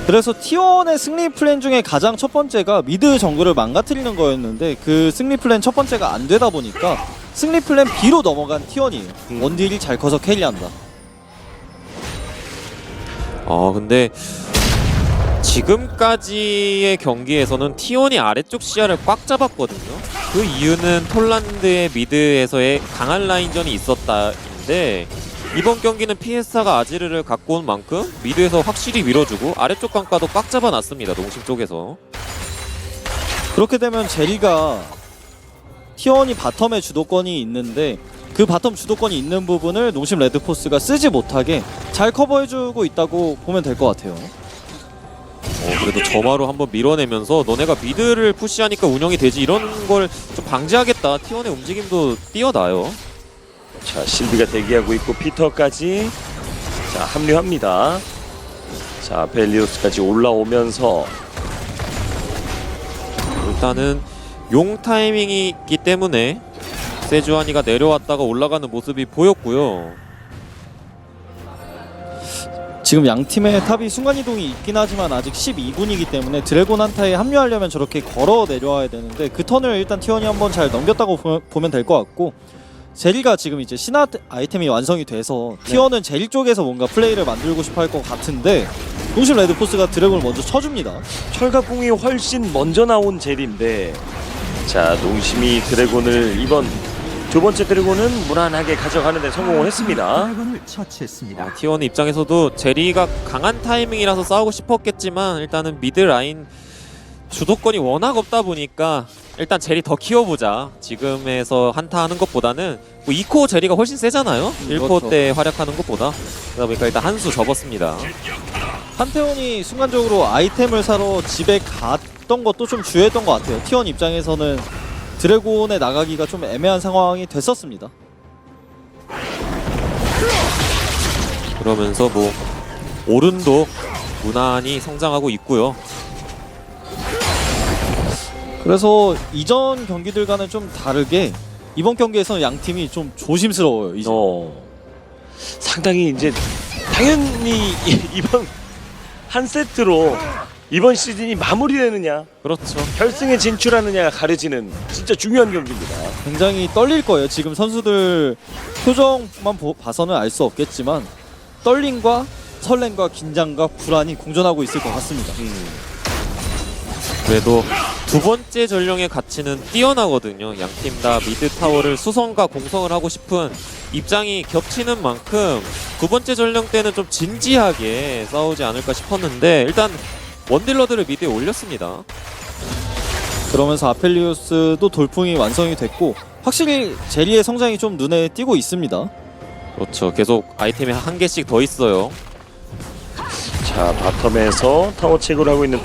그래서 T1의 승리 플랜 중에 가장 첫 번째가 미드 정글을 망가뜨리는 거였는데 그 승리 플랜 첫 번째가 안 되다 보니까 승리 플랜 B로 넘어간 T1이에요. 원딜이 잘 커서 캐리한다. 근데 지금까지의 경기에서는 T1이 아래쪽 시야를 꽉 잡았거든요. 그 이유는 톨란드의 미드에서의 강한 라인전이 있었다인데 이번 경기는 피에스타가 아지르를 갖고 온 만큼 미드에서 확실히 밀어주고 아래쪽 강가도 꽉 잡아놨습니다. 농심 쪽에서. 그렇게 되면 제리가 T1이 바텀에 주도권이 있는데 그 바텀 주도권이 있는 부분을 농심 레드포스가 쓰지 못하게 잘 커버해주고 있다고 보면 될 것 같아요. 그래도 점화로 한번 밀어내면서 너네가 미드를 푸시하니까 운영이 되지 이런 걸 좀 방지하겠다. T1의 움직임도 뛰어나요. 자, 실비가 대기하고 있고 피터까지 자 합류합니다. 자, 벨리오스까지 올라오면서 일단은 용 타이밍이 있기 때문에 세주아니가 내려왔다가 올라가는 모습이 보였고요. 지금 양 팀의 탑이 순간이동이 있긴 하지만 아직 12분이기 때문에 드래곤 한타에 합류하려면 저렇게 걸어 내려와야 되는데 그 턴을 일단 T1이 한번 잘 넘겼다고 보면 될 것 같고, 제리가 지금 이제 신화 아이템이 완성이 돼서 T1은 제리 쪽에서 뭔가 플레이를 만들고 싶어 할 것 같은데 농심 레드포스가 드래곤을 먼저 쳐줍니다. 철갑공이 훨씬 먼저 나온 젤인데 자, 농심이 드래곤을 이번 두 번째 드래곤은 무난하게 가져가는 데 성공을 했습니다. 드래곤을 처치했습니다. T1 입장에서도 제리가 강한 타이밍이라서 싸우고 싶었겠지만 일단은 미드 라인 주도권이 워낙 없다 보니까 일단 제리 더 키워보자. 지금에서 한타 하는 것보다는 뭐 2코어 제리가 훨씬 세잖아요. 1코어 그렇죠. 때 활약하는 것보다. 그러다 보니까 일단 한 수 접었습니다. 판테온이 순간적으로 아이템을 사러 집에 갔던 것도 좀 주요했던 것 같아요. T1 입장에서는 드래곤에 나가기가 좀 애매한 상황이 됐었습니다. 그러면서 뭐 오른도 무난히 성장하고 있고요. 그래서 이전 경기들과는 좀 다르게 이번 경기에서는 양 팀이 좀 조심스러워요. 이제. 상당히 이제 당연히 이번 한 세트로 이번 시즌이 마무리되느냐 그렇죠. 결승에 진출하느냐가 가려지는 진짜 중요한 경기입니다. 굉장히 떨릴 거예요. 지금 선수들 표정만 봐서는 알 수 없겠지만 떨림과 설렘과 긴장과 불안이 공존하고 있을 것 같습니다. 그래도 두 번째 전령의 가치는 뛰어나거든요. 양 팀 다 미드 타워를 수성과 공성을 하고 싶은 입장이 겹치는 만큼 두 번째 전령 때는 좀 진지하게 싸우지 않을까 싶었는데 일단 원딜러들을 미드에 올렸습니다. 그러면서 아펠리우스도 돌풍이 완성이 됐고 확실히 제리의 성장이 좀 눈에 띄고 있습니다. 그렇죠. 계속 아이템이 한 개씩 더 있어요. 자, 바텀에서 타워 체크를 하고 있는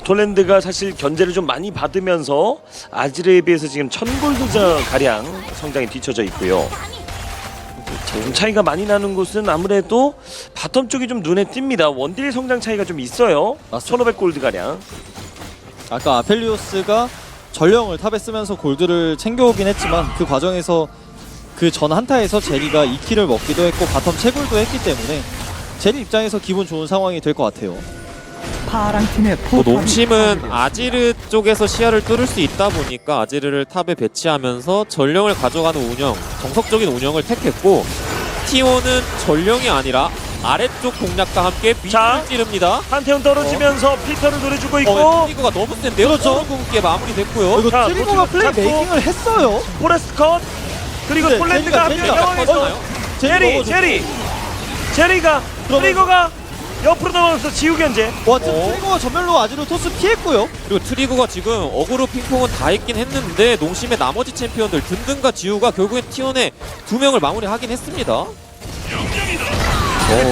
톨랜드가 사실 견제를 좀 많이 받으면서 아지르에 비해서 지금 1000골드 가량 성장이 뒤쳐져 있고요. 좀 차이가 많이 나는 곳은 아무래도 바텀 쪽이 좀 눈에 띕니다. 원딜 성장 차이가 좀 있어요. 맞습니다. 1500골드 가량. 아까 아펠리우스가 전령을 탑에 쓰면서 골드를 챙겨오긴 했지만 그 과정에서 그 전 한타에서 제리가 2킬을 먹기도 했고 바텀 채굴도 했기 때문에 제리 입장에서 기분 좋은 상황이 될 것 같아요. 파랑 팀의 뭐 포탑이 농심은 파괴되었습니다. 아지르 쪽에서 시야를 뚫을 수 있다 보니까 아지르를 탑에 배치하면서 전령을 가져가는 운영, 정석적인 운영을 택했고 T1은 전령이 아니라 아래쪽 공략과 함께 자. 미드를 찌릅니다. 판테온 떨어지면서 피터를 노려주고 있고 트리거가 너무 센데요? 그렇죠. 궁극기에 마무리됐고요. 이거 자, 트리거가 노출 플레이 잡고. 메이킹을 했어요. 포레스트 컷. 그리고 네, 톨랜드가 합류 제리가 상황에서 터지나요? 제리가 그러면- 트리거가 옆으로 넘어가서 지우 견제. 와, 트리거가 전멸로 아지르 토스 피했고요. 그리고 트리거가 지금 어그로 핑퐁은 다 있긴 했는데 농심의 나머지 챔피언들 든든과 지우가 결국엔 T1의 두 명을 마무리하긴 했습니다.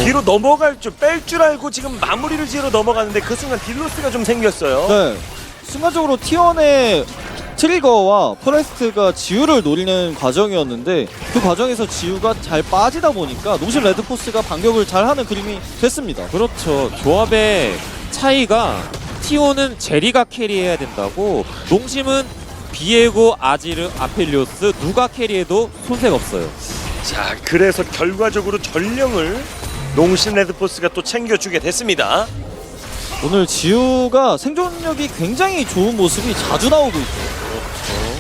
뒤로 넘어갈 줄 뺄 줄 알고 지금 마무리를 지으러 넘어가는데 그 순간 딜로스가 좀 생겼어요. 네. 순간적으로 T1의 트리거와 포레스트가 지우를 노리는 과정이었는데 그 과정에서 지우가 잘 빠지다 보니까 농심 레드포스가 반격을 잘하는 그림이 됐습니다. 그렇죠. 조합의 차이가 T1은 제리가 캐리해야 된다고 농심은 비에고, 아지르, 아펠리오스 누가 캐리해도 손색 없어요. 자, 그래서 결과적으로 전령을 농심 레드포스가 또 챙겨주게 됐습니다. 오늘 지우가 생존력이 굉장히 좋은 모습이 자주 나오고 있죠.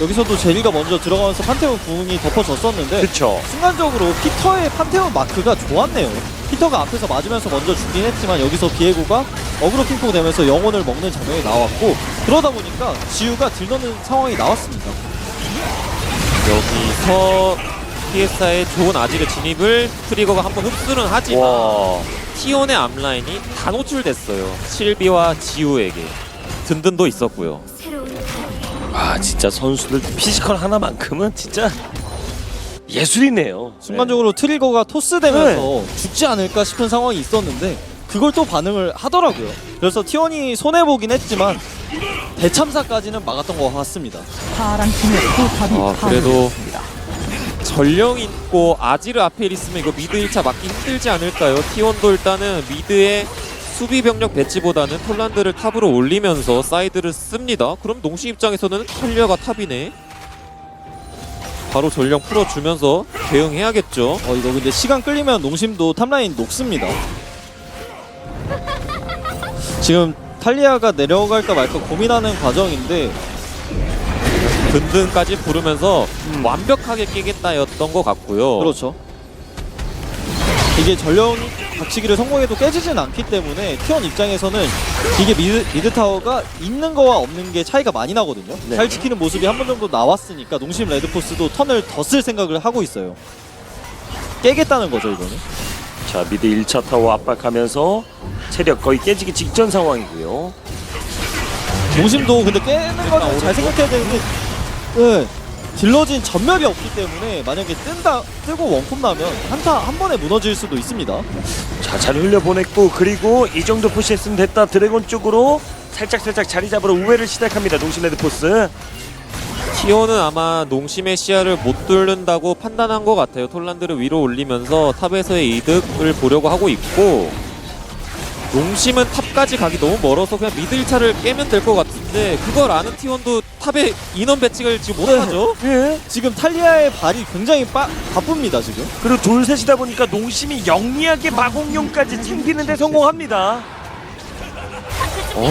여기서도 제리가 먼저 들어가면서 판테온 궁이 덮어졌었는데 그렇죠. 순간적으로 피터의 판테온 마크가 좋았네요. 피터가 앞에서 맞으면서 먼저 죽긴 했지만 여기서 비에고가 어그로 핑퐁 되면서 영혼을 먹는 장면이 나왔고 그러다 보니까 지우가 딜 넣는 상황이 나왔습니다. 여기서 PSI의 좋은 아지르 진입을 트리거가 한번 흡수는 하지만 와. T1의 앞라인이 다 노출됐어요. 실비와 지우에게 든든도 있었고요. 아 진짜 선수들 피지컬 하나만큼은 진짜 예술이네요. 순간적으로 트리거가 토스되면서 죽지 않을까 싶은 상황이 있었는데 그걸 또 반응을 하더라고요. 그래서 T1이 손해보긴 했지만 대참사까지는 막았던 것 같습니다. 파랑 팀의 포탑이 그래도 파괴되었습니다. 전령 있고 아지르 앞에 있으면 이거 미드 1차 막기 힘들지 않을까요? T1도 일단은 미드의 수비 병력 배치보다는 폴란드를 탑으로 올리면서 사이드를 씁니다. 그럼 농심 입장에서는 탈리아가 탑이네. 바로 전령 풀어주면서 대응해야겠죠. 이거 근데 시간 끌리면 농심도 탑라인 녹습니다. 지금 탈리아가 내려갈까 말까 고민하는 과정인데 든든까지 부르면서 완벽하게 깨겠다였던 것 같고요. 그렇죠. 이게 전령이 박치기를 성공해도 깨지진 않기 때문에 T1 입장에서는 이게 미드 타워가 있는 거와 없는 게 차이가 많이 나거든요. 네. 잘 지키는 모습이 한 번 정도 나왔으니까 농심 레드포스도 턴을 더 쓸 생각을 하고 있어요. 깨겠다는 거죠 이거는. 자 미드 1차 타워 압박하면서 체력 거의 깨지기 직전 상황이고요. 농심도 근데 깨는 거는 잘 생각해야 되는데 네, 딜러진 전멸이 없기 때문에 만약에 뜨고 원콤 나면 한타 한 번에 무너질 수도 있습니다. 자 잘 흘려보냈고 그리고 이 정도 푸시했으면 됐다. 드래곤 쪽으로 살짝 자리 잡으러 우회를 시작합니다. 농심 레드포스. T1은 아마 농심의 시야를 못 뚫는다고 판단한 것 같아요. 톨란드를 위로 올리면서 탑에서의 이득을 보려고 하고 있고 농심은 탑까지 가기 너무 멀어서 그냥 미드 1차를 깨면 될 것 같은데 그걸 아는 T1도 탑에 인원 배치를 지금 못하죠? 예. 지금 탈리아의 발이 굉장히 바쁩니다 지금. 그리고 둘셋이다 보니까 농심이 영리하게 마공용까지 챙기는데 성공합니다.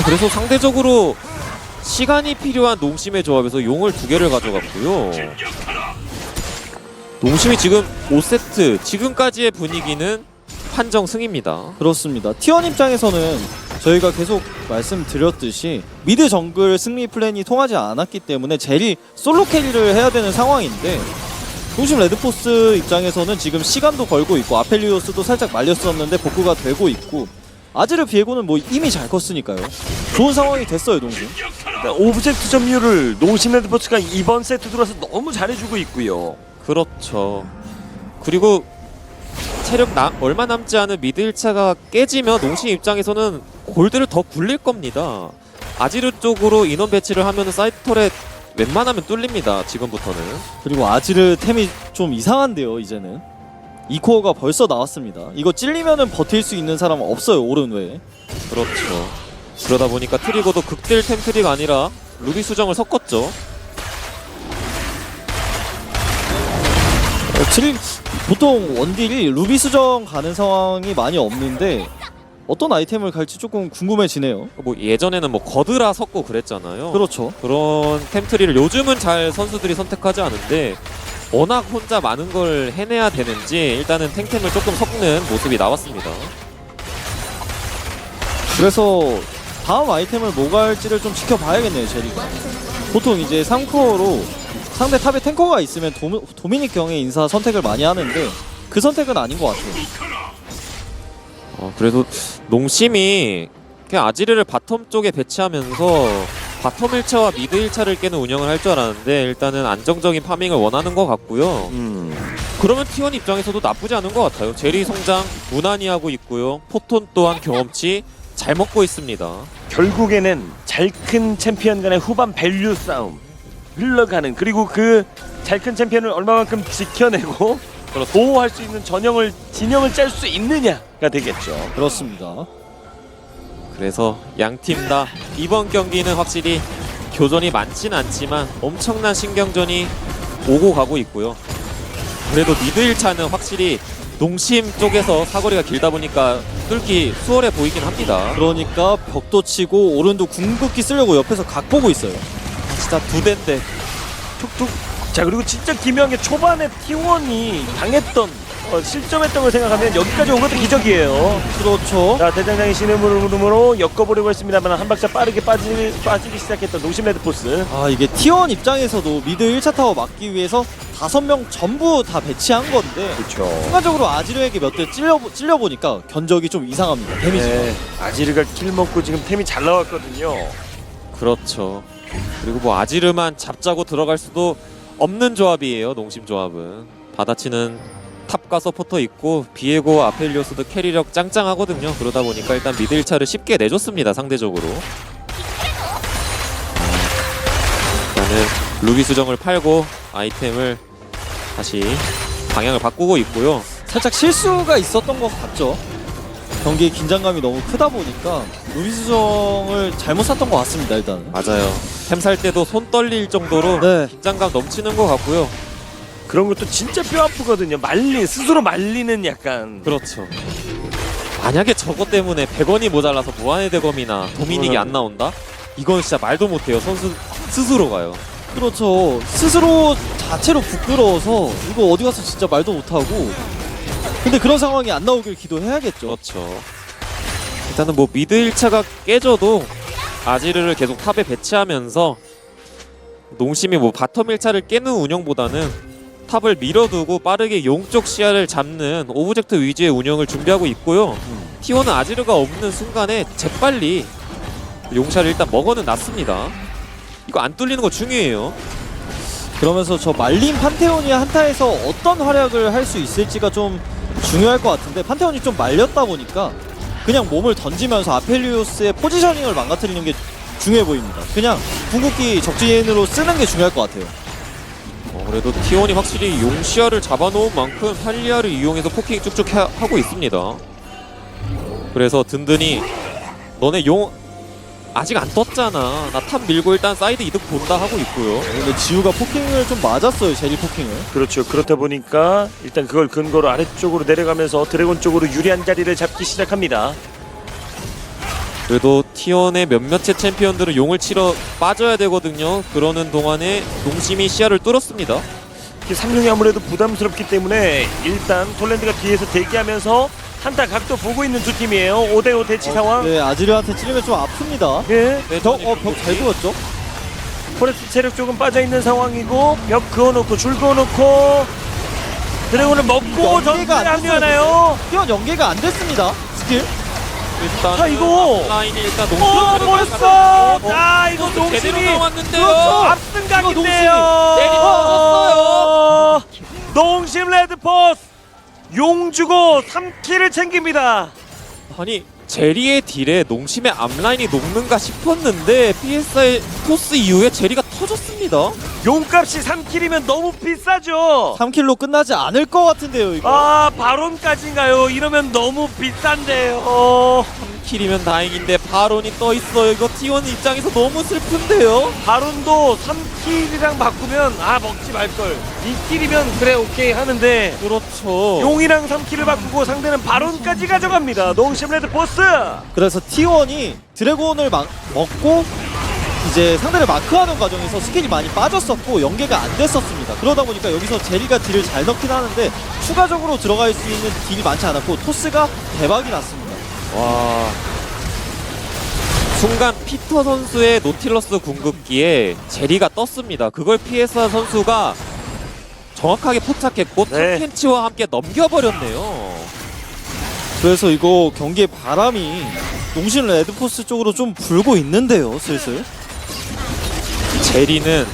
그래서 상대적으로 시간이 필요한 농심의 조합에서 용을 2개를 가져갔고요. 농심이 지금 5세트 지금까지의 분위기는 판정 승입니다. 그렇습니다. T1 입장에서는 저희가 계속 말씀드렸듯이 미드 정글 승리 플랜이 통하지 않았기 때문에 젤이 솔로 캐리를 해야 되는 상황인데 농심 레드포스 입장에서는 지금 시간도 벌고 있고 아펠리오스도 살짝 말렸었는데 복구가 되고 있고 아지르 비에고는 뭐 이미 잘 컸으니까요. 좋은 상황이 됐어요 농심. 그러니까 오브젝트 점유를 농심 레드포스가 이번 세트 들어와서 너무 잘해주고 있고요. 그렇죠. 그리고 체력 얼마 남지 않은 미드 1차가 깨지면 농심 입장에서는 골드를 더 굴릴 겁니다. 아지르 쪽으로 인원 배치를 하면 사이드 터렛 웬만하면 뚫립니다. 지금부터는. 그리고 아지르 템이 좀 이상한데요 이제는. 2코어가 벌써 나왔습니다. 이거 찔리면은 버틸 수 있는 사람은 없어요 오른 외에. 그렇죠. 그러다 보니까 트리거도 극딜 템트리가 아니라 루비 수정을 섞었죠. 보통 원딜이 루비 수정 가는 상황이 많이 없는데 어떤 아이템을 갈지 조금 궁금해지네요. 뭐 예전에는 뭐 거드라 섞고 그랬잖아요. 그렇죠. 그런 템트리를 요즘은 잘 선수들이 선택하지 않은데 워낙 혼자 많은 걸 해내야 되는지 일단은 탱템을 조금 섞는 모습이 나왔습니다. 그래서 다음 아이템을 뭐 갈지를 좀 지켜봐야겠네요 제리가. 보통 이제 3코어로 상대 탑에 탱커가 있으면 도미닉 경의 인사 선택을 많이 하는데 그 선택은 아닌 것 같아요. 그래도 농심이 그냥 아지르를 바텀 쪽에 배치하면서 바텀 1차와 미드 1차를 깨는 운영을 할 줄 알았는데 일단은 안정적인 파밍을 원하는 것 같고요. 그러면 T1 입장에서도 나쁘지 않은 것 같아요. 제리 성장 무난히 하고 있고요. 포톤 또한 경험치 잘 먹고 있습니다. 결국에는 잘 큰 챔피언 간의 후반 밸류 싸움 흘러가는, 그리고 그 잘 큰 챔피언을 얼마만큼 지켜내고 보호할 수 있는 진영을 짤 수 있느냐가 되겠죠. 그렇습니다. 그래서 양 팀 다 이번 경기는 확실히 교전이 많진 않지만 엄청난 신경전이 오고 가고 있고요. 그래도 미드 1차는 확실히 농심 쪽에서 사거리가 길다 보니까 뚫기 수월해 보이긴 합니다. 그러니까 벽도 치고 오른도 궁극기 쓰려고 옆에서 각 보고 있어요. 진짜 두 대인데 툭툭. 자, 그리고 진짜 기묘한 게 초반에 T1이 당했던 실점했던 걸 생각하면 여기까지 온 것도 기적이에요. 그렇죠. 자, 대장장이 신의 물음으로 엮어보려고 했습니다만 한 박자 빠르게 빠지기 시작했던 농심 레드포스. 아 이게 T1 입장에서도 미드 1차 타워 막기 위해서 5명 전부 다 배치한 건데 그렇죠. 순간적으로 아지르에게 몇 대 찔려보니까 견적이 좀 이상합니다. 데미지가. 네, 아지르가 킬 먹고 지금 템이 잘 나왔거든요. 그렇죠. 그리고 뭐 아지르만 잡자고 들어갈 수도 없는 조합이에요. 농심 조합은 받아치는 탑과 서포터 있고 비에고 아펠리오스도 캐리력 짱짱하거든요. 그러다 보니까 일단 미드 1차를 쉽게 내줬습니다. 상대적으로. 일단은 루비 수정을 팔고 아이템을 다시 방향을 바꾸고 있고요. 살짝 실수가 있었던 것 같죠. 경기의 긴장감이 너무 크다 보니까 루비수정을 잘못 샀던 것 같습니다. 일단은. 맞아요. 템 살 때도 손 떨릴 정도로 네. 긴장감 넘치는 것 같고요. 그런 것도 진짜 뼈 아프거든요. 스스로 말리는 약간. 그렇죠. 만약에 저것 때문에 100원이 모자라서 무한의 대검이나 도미닉이 안 나온다? 이건 진짜 말도 못해요. 선수 스스로가요. 그렇죠. 스스로 자체로 부끄러워서 이거 어디 가서 진짜 말도 못하고. 근데 그런 상황이 안 나오길 기도해야겠죠. 그렇죠. 일단은 뭐 미드 1차가 깨져도 아지르를 계속 탑에 배치하면서 농심이 뭐 바텀 1차를 깨는 운영보다는 탑을 밀어두고 빠르게 용 쪽 시야를 잡는 오브젝트 위주의 운영을 준비하고 있고요. T1은 아지르가 없는 순간에 재빨리 용샤를 일단 먹어는 놨습니다. 이거 안 뚫리는 거 중요해요. 그러면서 저 말린 판테온이 한타에서 어떤 활약을 할 수 있을지가 좀 중요할 것 같은데 판테온이 좀 말렸다 보니까 그냥 몸을 던지면서 아펠리오스의 포지셔닝을 망가뜨리는 게 중요해 보입니다. 그냥 궁극기 적진으로 쓰는 게 중요할 것 같아요. 그래도 T1이 확실히 용 시야를 잡아놓은 만큼 탈리아를 이용해서 포킹 쭉쭉 하고 있습니다. 그래서 든든히 너네 용 아직 안 떴잖아. 나 탑 밀고 일단 사이드 이득 본다 하고 있고요. 근데 지우가 포킹을 좀 맞았어요. 제리 포킹을. 그렇죠. 그렇다 보니까 일단 그걸 근거로 아래쪽으로 내려가면서 드래곤 쪽으로 유리한 자리를 잡기 시작합니다. 그래도 T1의 몇몇의 챔피언들은 용을 치러 빠져야 되거든요. 그러는 동안에 농심이 시야를 뚫었습니다. 삼룡이 아무래도 부담스럽기 때문에 일단 톨랜드가 뒤에서 대기하면서 한타 각도 보고 있는 두 팀이에요. 5대5 대치 상황. 네, 아지르한테 찌르면 좀 아픕니다. 예. 벽 잘 그었죠? 포레스트 체력 조금 빠져있는 상황이고 벽 그어놓고 줄 그어놓고 드래곤을 먹고 연계가 전투에 안 합류하나요? T1 연계가 안 됐습니다. 스킬. 일단 자, 이거! 라인이 일단 농심 벌써! 자 이거 제대로 농심이 나왔는데요. 압승 각인데요. 때리고 농심 레드포스 용 주고 3킬을 챙깁니다. 아니 제리의 딜에 농심의 앞라인이 녹는가 싶었는데 PS의 토스 이후에 제리가 터졌습니다. 용값이 3킬이면 너무 비싸죠. 3킬로 끝나지 않을 것 같은데요, 이거. 아 바론까지인가요? 이러면 너무 비싼데요. 3킬이면 다행인데 바론이 떠 있어요. 이거 T1 입장에서 너무 슬픈데요. 바론도 3킬이랑 바꾸면 아 먹지 말걸 2킬이면 그래 오케이 하는데 그렇죠. 용이랑 3킬을 바꾸고 상대는 바론까지 가져갑니다. 농심 레드포스. 그래서 T1이 드래곤을 먹고 이제 상대를 마크하는 과정에서 스킬이 많이 빠졌었고 연계가 안 됐었습니다. 그러다 보니까 여기서 제리가 딜을 잘 넣긴 하는데 추가적으로 들어갈 수 있는 딜이 많지 않았고 토스가 대박이 났습니다. 와. 순간 피터 선수의 노틸러스 궁극기에 제리가 떴습니다. 그걸 피해서 선수가 정확하게 포착했고 네. 탐켄치와 함께 넘겨버렸네요. 그래서 이거 경기의 바람이 농심 레드포스 쪽으로 좀 불고 있는데요, 슬슬. 제리는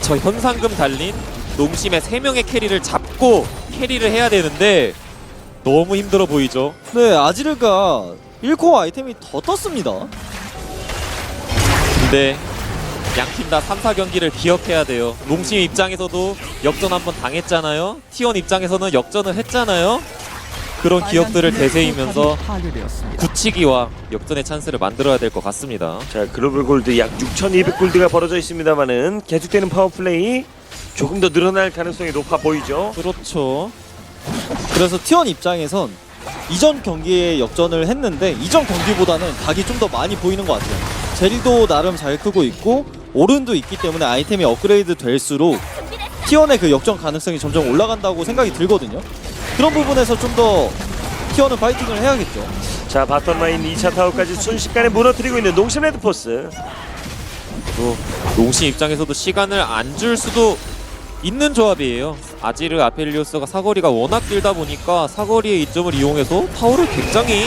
저 현상금 달린 농심의 3명의 캐리를 잡고 캐리를 해야 되는데 너무 힘들어 보이죠. 네, 아지르가 1코어 아이템이 더 떴습니다. 근데 양팀 다 3, 4경기를 기억해야 돼요. 농심 입장에서도 역전 한번 당했잖아요. T1 입장에서는 역전을 했잖아요. 그런 기억들을 되새이면서 굳히기와 역전의 찬스를 만들어야 될 것 같습니다. 자 글로벌 골드 약 6,200골드가 벌어져 있습니다만은 계속되는 파워플레이 조금 더 늘어날 가능성이 높아 보이죠. 그렇죠. 그래서 T1 입장에선 이전 경기에 역전을 했는데 이전 경기보다는 각이 좀 더 많이 보이는 것 같아요. 제리도 나름 잘 크고 있고 오른도 있기 때문에 아이템이 업그레이드 될수록 T1의 그 역전 가능성이 점점 올라간다고 생각이 들거든요. 그런 부분에서 좀 더 T1은 파이팅을 해야겠죠. 자, 바텀 라인 2차 타워까지 순식간에 무너뜨리고 있는 농심 레드포스. 또 농심 입장에서도 시간을 안 줄 수도 있는 조합이에요. 아지르 아펠리오스가 사거리가 워낙 길다 보니까 사거리의 이점을 이용해서 타워를 굉장히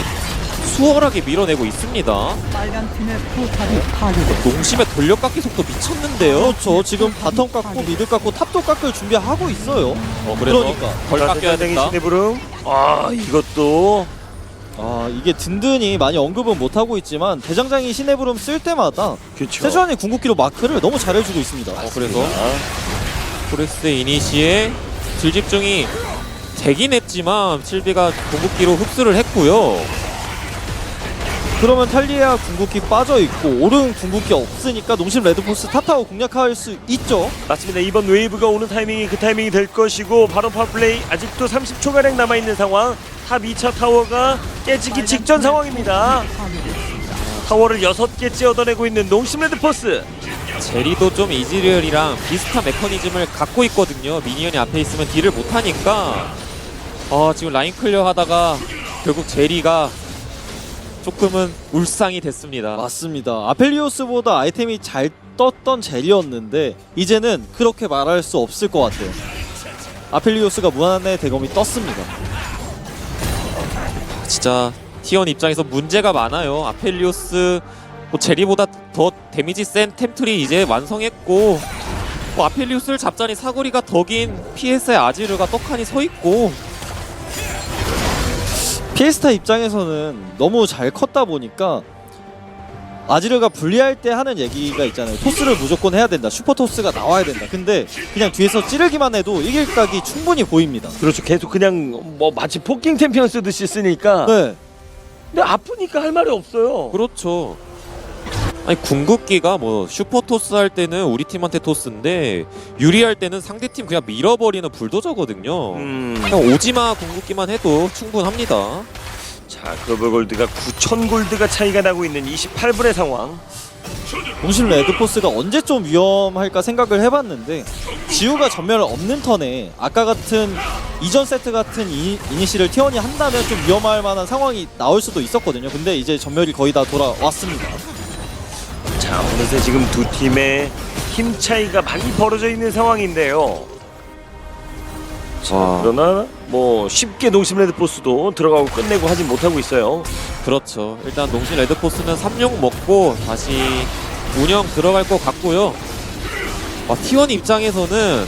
수월하게 밀어내고 있습니다. 빨간 팀의 포탑이 파괴됐습니다. 농심의 돌려깎기 속도 미쳤는데요. 그렇죠. 지금 바텀 깎고 미드 깎고 탑도 깎을 준비하고 있어요. 그래서 그러니까. 덜 깎여야 된다. 시네브름. 아, 이것도 아 이게 든든히 많이 언급은 못하고 있지만 대장장이 시네브름 쓸 때마다 그렇죠. 세주안이 궁극기로 마크를 너무 잘해주고 있습니다. 그래서 포레스트 이니시의 질집중이 되긴 했지만 실비가 궁극기로 흡수를 했고요. 그러면 탈리아 궁극기 빠져있고 오른 궁극기 없으니까 농심 레드포스 탑타워 공략할 수 있죠. 맞습니다. 이번 웨이브가 오는 타이밍이 그 타이밍이 될 것이고 바로 파워플레이 아직도 30초가량 남아있는 상황. 탑 2차 타워가 깨지기 직전 상황입니다. 타워를 6개째 얻어내고 있는 농심 레드포스. 제리도 좀 이즈리얼이랑 비슷한 메커니즘을 갖고 있거든요. 미니언이 앞에 있으면 딜을 못하니까 지금 라인 클리어 하다가 결국 제리가 조금은 울상이 됐습니다. 맞습니다. 아펠리오스보다 아이템이 잘 떴던 젤이었는데 이제는 그렇게 말할 수 없을 것 같아요. 아펠리오스가 무한의 대검이 떴습니다. 진짜 T1 입장에서 문제가 많아요. 아펠리오스 제리보다 더 데미지 센 템트리 이제 완성했고 아펠리오스를 잡자니 사거리가 더 긴 PS의 아지르가 떡하니 서있고 피에스타 입장에서는 너무 잘 컸다 보니까 아지르가 분리할 때 하는 얘기가 있잖아요. 토스를 무조건 해야 된다. 슈퍼 토스가 나와야 된다. 근데 그냥 뒤에서 찌르기만 해도 이길 각이 충분히 보입니다. 그렇죠. 계속 그냥 뭐 마치 포킹 챔피언 쓰듯이 쓰니까. 네. 근데 아프니까 할 말이 없어요. 그렇죠. 아니 궁극기가 뭐 슈퍼토스 할 때는 우리 팀한테 토스인데 유리할 때는 상대팀 그냥 밀어버리는 불도저거든요. 그냥 오지마 궁극기만 해도 충분합니다. 자, 글로벌 골드가 9,000 골드가 차이가 나고 있는 28분의 상황. 농심 레드포스가 언제 좀 위험할까 생각을 해봤는데 지우가 전멸을 없는 턴에 아까 같은 이전 세트 같은 이니시를 T1이 한다면 좀 위험할 만한 상황이 나올 수도 있었거든요. 근데 이제 전멸이 거의 다 돌아왔습니다. 자, 어느새 지금 두 팀의 힘 차이가 많이 벌어져 있는 상황인데요. 자, 그러나 뭐 쉽게 농심 레드포스도 들어가고 끝내고 하진 못하고 있어요. 그렇죠. 일단 농심 레드포스는 3용 먹고 다시 운영 들어갈 것 같고요. T1 입장에서는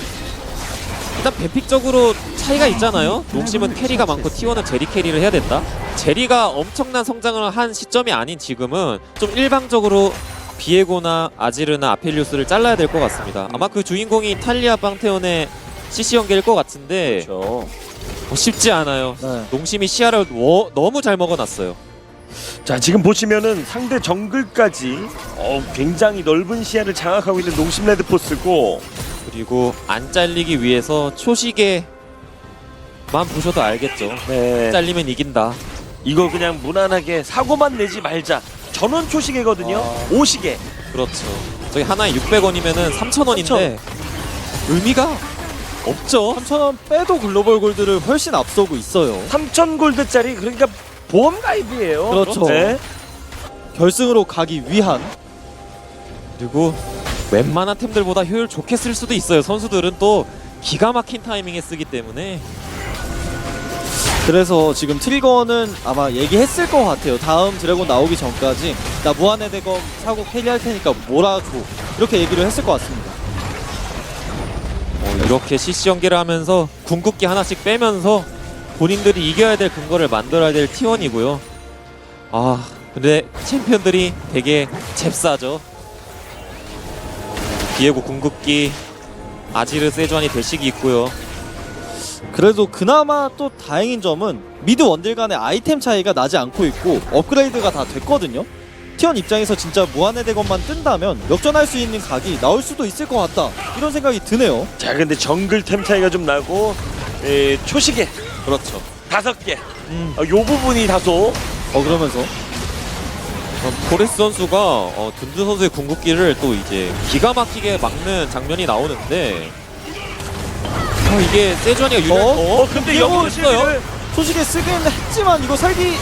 일단 뱀픽적으로 차이가 있잖아요. 농심은 캐리가 많고 T1은 제리 캐리를 해야 된다. 제리가 엄청난 성장을 한 시점이 아닌 지금은 좀 일방적으로 비에고나 아지르나 아펠리우스를 잘라야 될 것 같습니다. 아마 그 주인공이 탈리아 빵테온의 CC 연계일 것 같은데 그렇죠. 쉽지 않아요. 네. 농심이 시야를 너무 잘 먹어놨어요. 자, 지금 보시면은 상대 정글까지 굉장히 넓은 시야를 장악하고 있는 농심 레드포스고, 그리고 안 잘리기 위해서 초시계만 보셔도 알겠죠. 네, 잘리면 이긴다. 이거 그냥 무난하게 사고만 내지 말자. 전원 초시계거든요. 5시계. 그렇죠. 저기 하나에 600원이면은 3,000원인데 의미가 없죠. 3,000원 빼도 글로벌 골드를 훨씬 앞서고 있어요. 3,000 골드짜리, 그러니까 보험 가입이에요. 그렇죠. 네. 결승으로 가기 위한. 그리고 웬만한 템들보다 효율 좋게 쓸 수도 있어요. 선수들은 또 기가 막힌 타이밍에 쓰기 때문에. 그래서 지금 트리거는 아마 얘기했을 것 같아요. 다음 드래곤 나오기 전까지 나 무한의 대검 사고 캐리할 테니까 몰아줘, 이렇게 얘기를 했을 것 같습니다. 이렇게 CC 연계를 하면서 궁극기 하나씩 빼면서 본인들이 이겨야 될 근거를 만들어야 될 T1이고요. 근데 챔피언들이 되게 잽싸죠. 비에고 궁극기, 아지르 세주안이 대식이 있고요. 그래도 그나마 또 다행인 점은 미드 원딜 간의 아이템 차이가 나지 않고 있고 업그레이드가 다 됐거든요. T1 입장에서 진짜 무한의 대검만 뜬다면 역전할 수 있는 각이 나올 수도 있을 것 같다, 이런 생각이 드네요. 자, 근데 정글 템 차이가 좀 나고, 초시계 그렇죠. 5개. 요 부분이 다소. 그러면서 포레스 선수가 둔두 선수의 궁극기를 또 이제 기가 막히게 막는 장면이 나오는데 이게 세주아니가 유리한 근데 이거 여기 있어요. 실비를 솔직히 쓰긴 했지만 이거 살기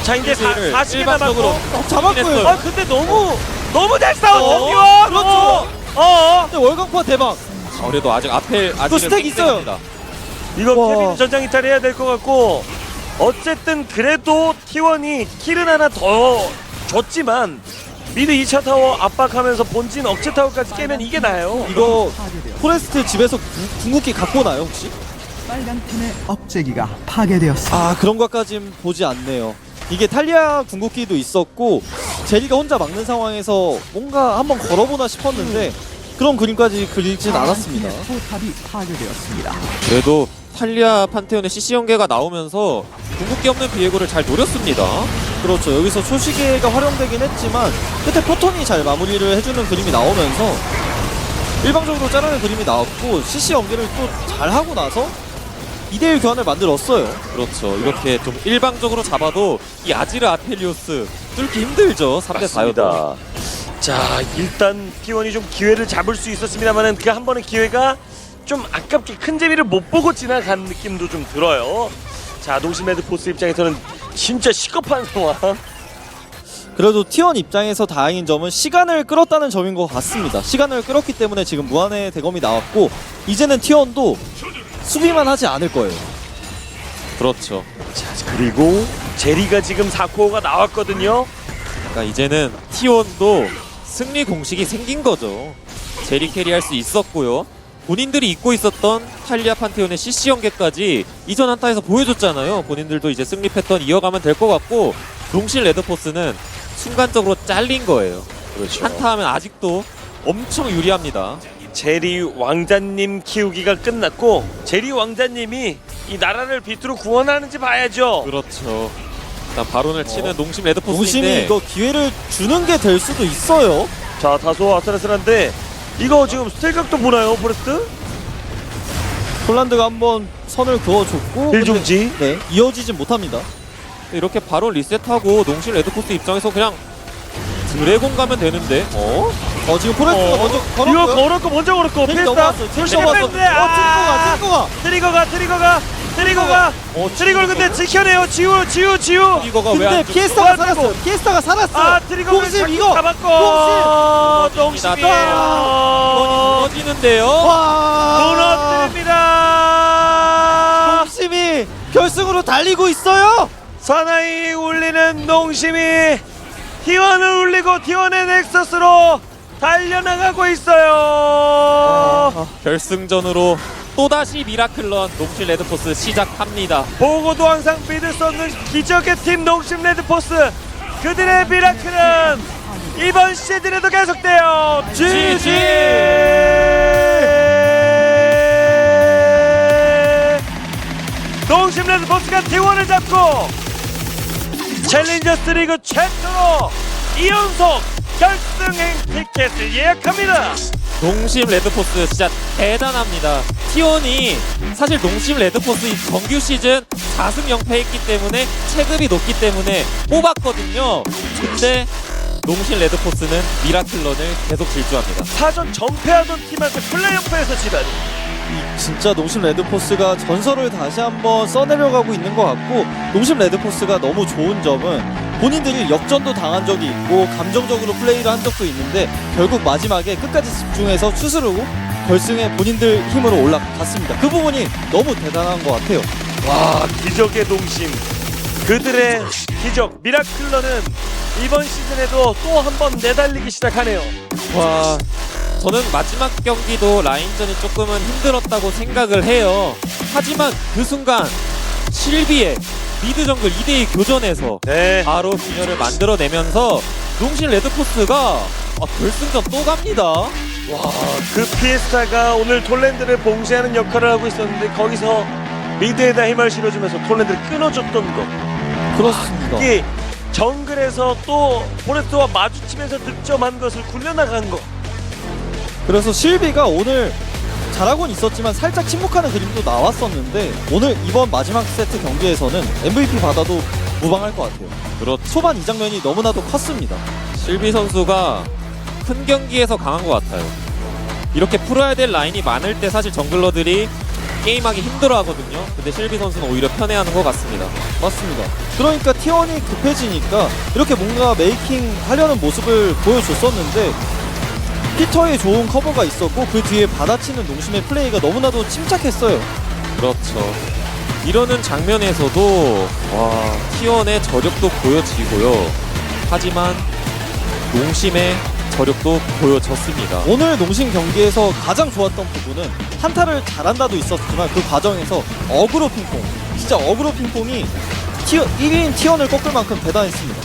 자 이제 실비를 40개 일방적으로 남았고 잡았고요. 했어요. 아 근데 너무 잘 싸웠죠 어, 티원. 그렇죠. 근데 월광포 대박. 그래도 아직 앞에 아직은 스택 있어요. 팽팽합니다. 이거 와. 케빈 전장 이탈해야 될 것 같고 어쨌든 그래도 T1이 킬은 하나 더 줬지만 미드 2차 타워 압박하면서 본진 억제 타워까지 깨면 이게 나아요. 이거 파괴되었습니다. 포레스트 집에서 궁극기 갖고 나요 혹시? 빨간 팀의 억제기가 파괴되었습니다. 아 그런 것까진 보지 않네요. 이게 탈리아 궁극기도 있었고 제리가 혼자 막는 상황에서 뭔가 한번 걸어보나 싶었는데 그런 그림까지 그리진 않았습니다. 빨간 팀의 포탑이 파괴되었습니다. 그래도 탈리아 판테온의 CC 연계가 나오면서 궁극기 없는 비에고를 잘 노렸습니다. 그렇죠. 여기서 초시계가 활용되긴 했지만 끝에 포톤이 잘 마무리를 해주는 그림이 나오면서 일방적으로 자르는 그림이 나왔고 CC 연계를 또 잘하고 나서 2대1 교환을 만들었어요. 그렇죠. 이렇게 좀 일방적으로 잡아도 이 아지르 아펠리오스 뚫기 힘들죠. 3대 4였다. 맞습니다. 자 일단 T1이 좀 기회를 잡을 수 있었습니다만은 그 한 번의 기회가 좀 아깝게 큰 재미를 못 보고 지나간 느낌도 좀 들어요. 자 노시메드 포스 입장에서는 진짜 시급한 상황. 그래도 T1 입장에서 다행인 점은 시간을 끌었다는 점인 것 같습니다. 시간을 끌었기 때문에 지금 무한의 대검이 나왔고 이제는 T1도 수비만 하지 않을 거예요. 그렇죠. 자 그리고 제리가 지금 4코어가 나왔거든요. 그러니까 이제는 T1도 승리 공식이 생긴 거죠. 제리 캐리할 수 있었고요. 본인들이 잊고 있었던 탈리아 판테온의 CC 연계까지 이전 한타에서 보여줬잖아요. 본인들도 이제 승리 패턴 이어가면 될 것 같고 농실 레드포스는 순간적으로 잘린 거예요. 그렇죠. 한타하면 아직도 엄청 유리합니다. 제리 왕자님 키우기가 끝났고 제리 왕자님이 이 나라를 빛으로 구원하는지 봐야죠. 그렇죠. 일단 바론을 치는 농심 농심이 레드포스인데 이거 기회를 주는 게 될 수도 있어요. 자 다소 아슬아슬한데 이거 지금 스텔각도 보나요 포레스트? 폴란드가 한번 선을 그어줬고 일중지. 네, 이어지진 못합니다. 이렇게 바론 리셋하고 농심 레드포스 입장에서 그냥 드래곤 가면 되는데 지금 포레스트가 먼저 이거 걸었고요. 걸었고 먼저 걸었고 텔 피했다. 넘어왔어. 텔 넘어왔어. 트리거가 트리거를 근데 지켜내요. 지우 이거가 근데 왜안 피에스타가 살았어요. 피에스타가 살았어. 아 트리거를 농심 이거. 잡았고 농심이에요. 무너지는데요. 와. 무너뜨립니다. 농심이 결승으로 달리고 있어요. 사나이 울리는 농심이 T1을 울리고 T1의 넥서스로 달려나가고 있어요. 결승전으로 또다시 미라클런 농심 레드포스 시작합니다. 보고도 항상 믿을 수 없는 기적의 팀 농심 레드포스 그들의 미라클은 이번 시즌에도 계속돼요. GG! 농심 레드포스가 T1을 잡고 챌린저스 리그 최초로 2연속 결승행 티켓을 예약합니다. 농심 레드포스 진짜 대단합니다. T1이 사실 농심 레드포스 이 정규 시즌 4승 0패했기 때문에 체급이 높기 때문에 뽑았거든요. 근데 농심 레드포스는 미라클런을 계속 질주합니다. 사전 전패하던 팀한테 플레이오프에서 지다니. 진짜 농심 레드포스가 전설을 다시 한번 써내려가고 있는 것 같고 농심 레드포스가 너무 좋은 점은 본인들이 역전도 당한 적이 있고 감정적으로 플레이를 한 적도 있는데 결국 마지막에 끝까지 집중해서 추스르고 결승에 본인들 힘으로 올라갔습니다. 그 부분이 너무 대단한 것 같아요. 와 기적의 농심 그들의 기적 미라클러는 이번 시즌에도 또 한 번 내달리기 시작하네요. 와, 저는 마지막 경기도 라인전이 조금은 힘들었다고 생각을 해요. 하지만 그 순간 실비의 미드 정글 2대2 교전에서 네. 바로 균열을 만들어내면서 농심 레드포스가 결승전 또 갑니다. 그 피에스타가 오늘 톨랜드를 봉쇄하는 역할을 하고 있었는데 거기서 미드에다 힘을 실어주면서 톨랜드를 끊어줬던 것. 그렇습니다. 이게 정글에서 또 포레스트와 마주치면서 득점한 것을 굴려나간 것. 그래서 실비가 오늘 잘하고는 있었지만 살짝 침묵하는 그림도 나왔었는데 오늘 이번 마지막 세트 경기에서는 MVP 받아도 무방할 것 같아요. 그렇죠. 초반 이 장면이 너무나도 컸습니다. 실비 선수가 큰 경기에서 강한 것 같아요. 이렇게 풀어야 될 라인이 많을 때 사실 정글러들이 게임하기 힘들어하거든요. 근데 실비 선수는 오히려 편해하는 것 같습니다. 맞습니다. 그러니까 T1이 급해지니까 이렇게 뭔가 메이킹 하려는 모습을 보여줬었는데 피터의 좋은 커버가 있었고 그 뒤에 받아치는 농심의 플레이가 너무나도 침착했어요. 그렇죠. 이러는 장면에서도 와, T1의 저력도 보여지고요. 하지만 농심의 저력도 보여졌습니다. 오늘 농심 경기에서 가장 좋았던 부분은 한타를 잘한다도 있었지만 그 과정에서 어그로 핑퐁, 진짜 어그로 핑퐁이 1인 T1을 꺾을 만큼 대단했습니다.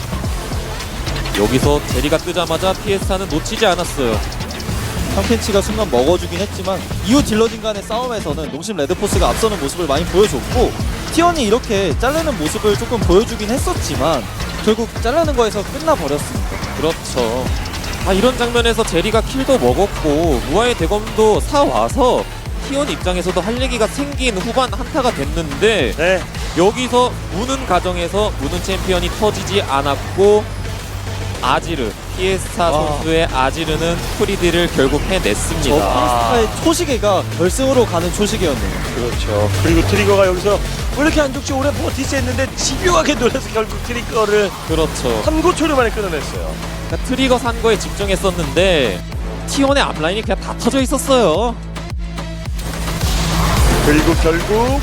여기서 제리가 뜨자마자 피에스타는 놓치지 않았어요. 상펜치가 순간 먹어주긴 했지만 이후 딜러진 간의 싸움에서는 농심 레드포스가 앞서는 모습을 많이 보여줬고 T1이 이렇게 자르는 모습을 조금 보여주긴 했었지만 결국 자르는 거에서 끝나버렸습니다. 그렇죠. 이런 장면에서 제리가 킬도 먹었고 무아의 대검도 사와서 T1 입장에서도 할 얘기가 생긴 후반 한타가 됐는데 네. 여기서 무는 과정에서 무는 챔피언이 터지지 않았고 아지르, 피에스타 선수의 아지르는 프리딜을 결국 저 해냈습니다. 피에스타의 초시계가 결승으로 가는 초시계였네요. 그렇죠. 그리고 트리거가 여기서 왜 이렇게 안 죽지 오래 버티지 했는데 집요하게 놀라서 결국 트리거를 그렇죠. 3고초를 만에 끊어냈어요. 그러니까 트리거 산 거에 집중했었는데 T1의 앞라인이 그냥 다 터져 있었어요. 그리고 결국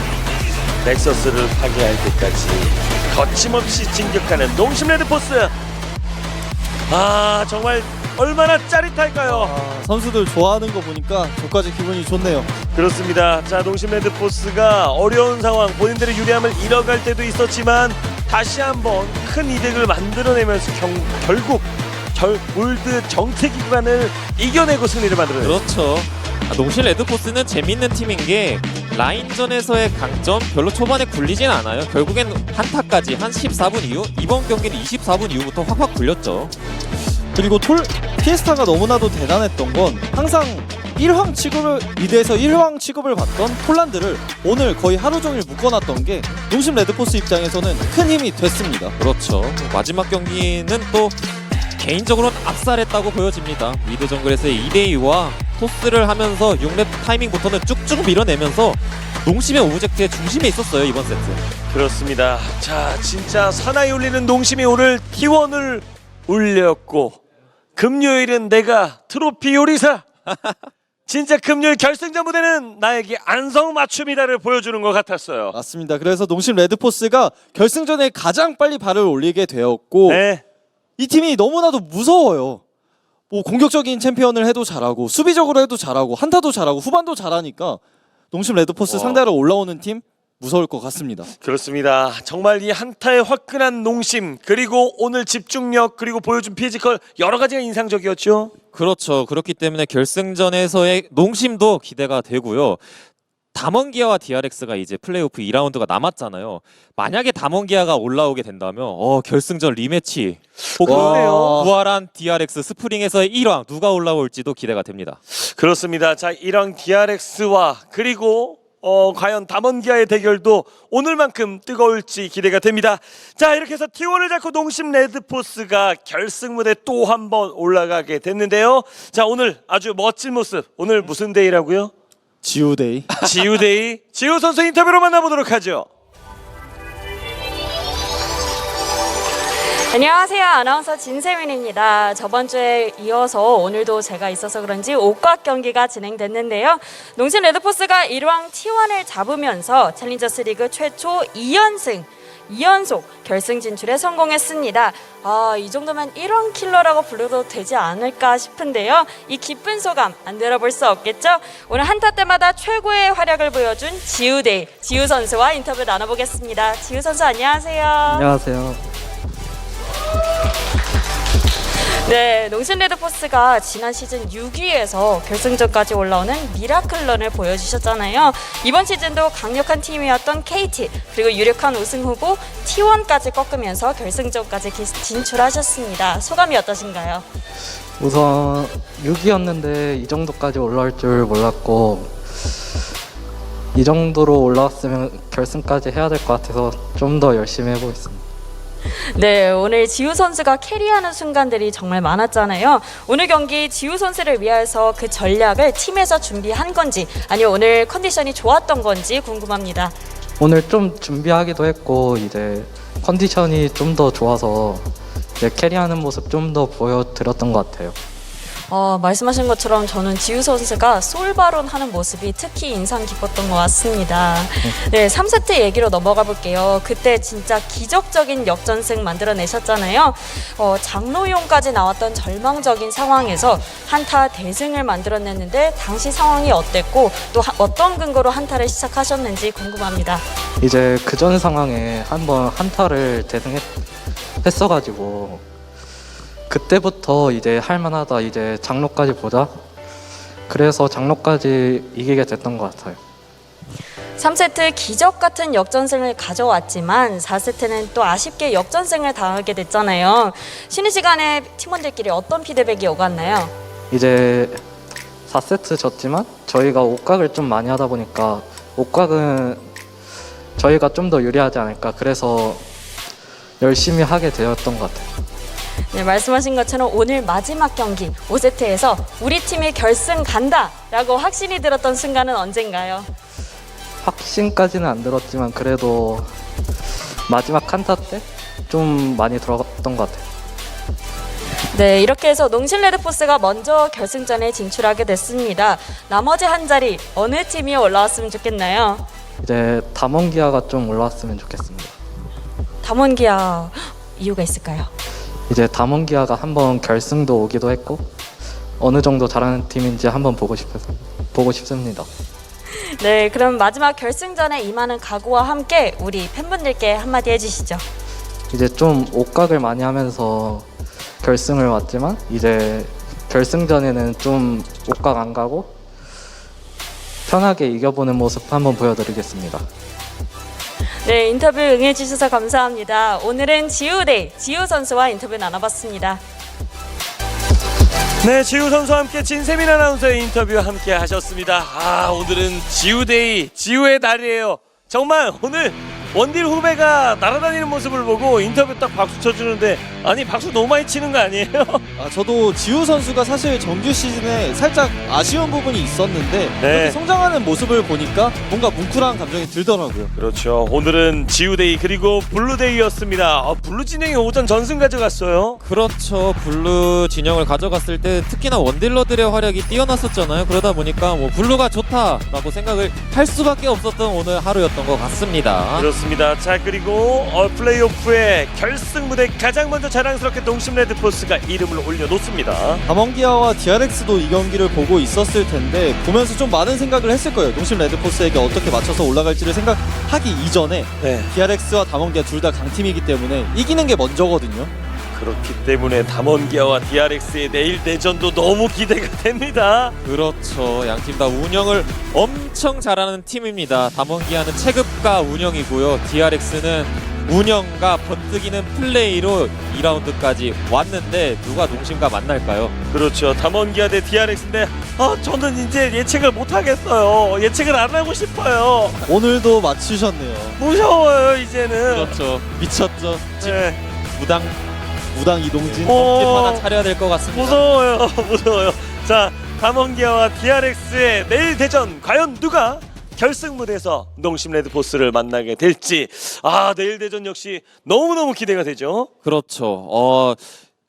넥서스를 파괴할 때까지 거침없이 진격하는 농심 레드포스. 정말 얼마나 짜릿할까요? 선수들 좋아하는 거 보니까 저까지 기분이 좋네요. 그렇습니다. 자, 농심 레드포스가 어려운 상황, 본인들의 유리함을 잃어갈 때도 있었지만 다시 한번 큰 이득을 만들어내면서 결국 골드 정체기 구간을 이겨내고 승리를 만들어냈습니다. 그렇죠. 농심 레드포스는 재밌는 팀인 게 라인전에서의 강점 별로 초반에 굴리진 않아요. 결국엔 한타까지 한 14분 이후, 이번 경기는 24분 이후부터 확확 굴렸죠. 그리고 피에스타가 너무나도 대단했던 건 항상 1황 취급을 미드에서 1황 취급을 받던 폴란드를 오늘 거의 하루 종일 묶어놨던 게 농심 레드포스 입장에서는 큰 힘이 됐습니다. 그렇죠. 마지막 경기는 또 개인적으로는 압살했다고 보여집니다. 미드 정글에서의 2대2와 토스를 하면서 6렙 타이밍부터는 쭉쭉 밀어내면서 농심의 오브젝트의 중심에 있었어요, 이번 세트. 그렇습니다. 자, 진짜 사나이 울리는 농심이 오늘 T1을 울렸고 금요일은 내가 트로피 요리사. 진짜 금요일 결승전 무대는 나에게 안성맞춤이다를 보여주는 것 같았어요. 맞습니다. 그래서 농심 레드포스가 결승전에 가장 빨리 발을 올리게 되었고 네. 이 팀이 너무나도 무서워요. 뭐 공격적인 챔피언을 해도 잘하고 수비적으로 해도 잘하고 한타도 잘하고 후반도 잘하니까 농심 레드포스 상대하러 올라오는 팀 무서울 것 같습니다. 그렇습니다. 정말 이 한타의 화끈한 농심 그리고 오늘 집중력 그리고 보여준 피지컬 여러 가지가 인상적이었죠. 그렇죠. 그렇기 때문에 결승전에서의 농심도 기대가 되고요. 담원기아와 DRX가 이제 플레이오프 2라운드가 남았잖아요. 만약에 담원기아가 올라오게 된다면 결승전 리매치 혹은 그러네요. 부활한 DRX 스프링에서의 1왕 누가 올라올지도 기대가 됩니다. 그렇습니다. 자, 1왕 DRX와 그리고 과연 담원기아의 대결도 오늘만큼 뜨거울지 기대가 됩니다. 자, 이렇게 해서 T1을 잡고 농심 레드포스가 결승 무대 또 한 번 올라가게 됐는데요. 자, 오늘 아주 멋진 모습. 오늘 무슨 데이라고요? 지우데이. 지우데이. 지우 선수 인터뷰로 만나보도록 하죠. 안녕하세요. 아나운서 진세민입니다. 저번 주에 이어서 오늘도 제가 있어서 그런지 옥각 경기가 진행됐는데요. 농심 레드포스가 1왕 T1을 잡으면서 챌린저스 리그 최초 2연속 결승 진출에 성공했습니다. 이 정도면 1왕 킬러라고 불러도 되지 않을까 싶은데요. 이 기쁜 소감 안 들어볼 수 없겠죠? 오늘 한타 때마다 최고의 활약을 보여준 지우데이, 지우 선수와 인터뷰 나눠보겠습니다. 지우 선수 안녕하세요. 안녕하세요. 네, 농심 레드포스가 지난 시즌 6위에서 결승전까지 올라오는 미라클런을 보여주셨잖아요. 이번 시즌도 강력한 팀이었던 KT 그리고 유력한 우승 후보 T1까지 꺾으면서 결승전까지 진출하셨습니다. 소감이 어떠신가요? 우선 6위였는데 이 정도까지 올라올 줄 몰랐고 이 정도로 올라왔으면 결승까지 해야 될 것 같아서 좀 더 열심히 해보겠습니다. 네, 오늘 지우 선수가 캐리하는 순간들이 정말 많았잖아요. 오늘 경기 지우 선수를 위해서 그 전략을 팀에서 준비한 건지 아니면 오늘 컨디션이 좋았던 건지 궁금합니다. 오늘 좀 준비하기도 했고 이제 컨디션이 좀 더 좋아서 이제 캐리하는 모습 좀 더 보여드렸던 것 같아요. 말씀하신 것처럼 저는 지우 선수가 솔바론 하는 모습이 특히 인상 깊었던 것 같습니다. 네, 3세트 얘기로 넘어가 볼게요. 그때 진짜 기적적인 역전승 만들어내셨잖아요. 장로용까지 나왔던 절망적인 상황에서 한타 대승을 만들어냈는데 당시 상황이 어땠고 또 어떤 근거로 한타를 시작하셨는지 궁금합니다. 이제 그전 상황에 한번 한타를 대승했어가지고 그때부터 이제 할만하다 이제 장로까지 보자. 그래서 장로까지 이기게 됐던 것 같아요. 3세트 기적 같은 역전승을 가져왔지만 4세트는 또 아쉽게 역전승을 당하게 됐잖아요. 쉬는 시간에 팀원들끼리 어떤 피드백이 오갔나요? 이제 4세트 졌지만 저희가 옷각을 좀 많이 하다 보니까 옷각은 저희가 좀 더 유리하지 않을까. 그래서 열심히 하게 되었던 것 같아요. 네, 말씀하신 것처럼 오늘 마지막 경기 5세트에서 우리 팀이 결승 간다 라고 확신이 들었던 순간은 언젠가요? 확신까지는 안 들었지만 그래도 마지막 한타 때 좀 많이 들어갔던 것 같아요. 네, 이렇게 해서 농심 레드포스가 먼저 결승전에 진출하게 됐습니다. 나머지 한 자리 어느 팀이 올라왔으면 좋겠나요? 이제 담원기아가 좀 올라왔으면 좋겠습니다. 담원기아 이유가 있을까요? 이제 담원기아가 한번 결승도 오기도 했고 어느 정도 잘하는 팀인지 한번 보고 싶습니다. 네, 그럼 마지막 결승전에 임하는 각오와 함께 우리 팬분들께 한마디 해주시죠. 이제 좀 옷각을 많이 하면서 결승을 왔지만 이제 결승전에는 좀 옷각 안 가고 편하게 이겨보는 모습 한번 보여드리겠습니다. 네, 인터뷰 응해주셔서 감사합니다. 오늘은 지우데이 지우 선수와 인터뷰 나눠봤습니다. 네, 지우 선수와 함께 진세민 아나운서의 인터뷰 함께 하셨습니다. 오늘은 지우데이, 지우의 날이에요. 정말 오늘 원딜 후배가 날아다니는 모습을 보고 인터뷰 딱 박수 쳐주는데 아니 박수 너무 많이 치는 거 아니에요? 저도 지우 선수가 사실 정규 시즌에 살짝 아쉬운 부분이 있었는데 그렇게 성장하는 모습을 보니까 뭔가 뭉클한 감정이 들더라고요. 그렇죠. 오늘은 지우데이 그리고 블루데이였습니다. 블루 진영이 오전 전승 가져갔어요. 그렇죠. 블루 진영을 가져갔을 때 특히나 원딜러들의 활약이 뛰어났었잖아요. 그러다 보니까 뭐 블루가 좋다라고 생각을 할 수밖에 없었던 오늘 하루였던 것 같습니다. 그렇습니다. 자, 그리고 플레이오프의 결승 무대 가장 먼저 자랑스럽게 농심 레드포스가 이름을 올려놓습니다. 담원기아와 DRX도 이 경기를 보고 있었을 텐데 보면서 좀 많은 생각을 했을 거예요. 농심 레드포스에게 어떻게 맞춰서 올라갈지를 생각하기 이전에 DRX와 담원기아 둘 다 강팀이기 때문에 이기는 게 먼저거든요. 그렇기 때문에 담원기아와 DRX의 내일 대전도 너무 기대가 됩니다. 그렇죠. 양팀 다 운영을 엄청 잘하는 팀입니다. 담원기아는 체급과 운영이고요. DRX는 운영과 번뜩이는 플레이로 2라운드까지 왔는데 누가 농심과 만날까요? 그렇죠. 담원기아 대 DRX인데 저는 이제 예측을 못하겠어요. 예측을 안 하고 싶어요. 오늘도 맞추셨네요. 무서워요 이제는. 그렇죠. 미쳤죠. 네. 무당 이동진. 팀 하나 차려야 될 것 같습니다. 무서워요. 무서워요. 자, 담원기아와 DRX의 내일 대전 과연 누가 결승 무대에서 농심 레드포스를 만나게 될지 내일 대전 역시 너무너무 기대가 되죠. 그렇죠.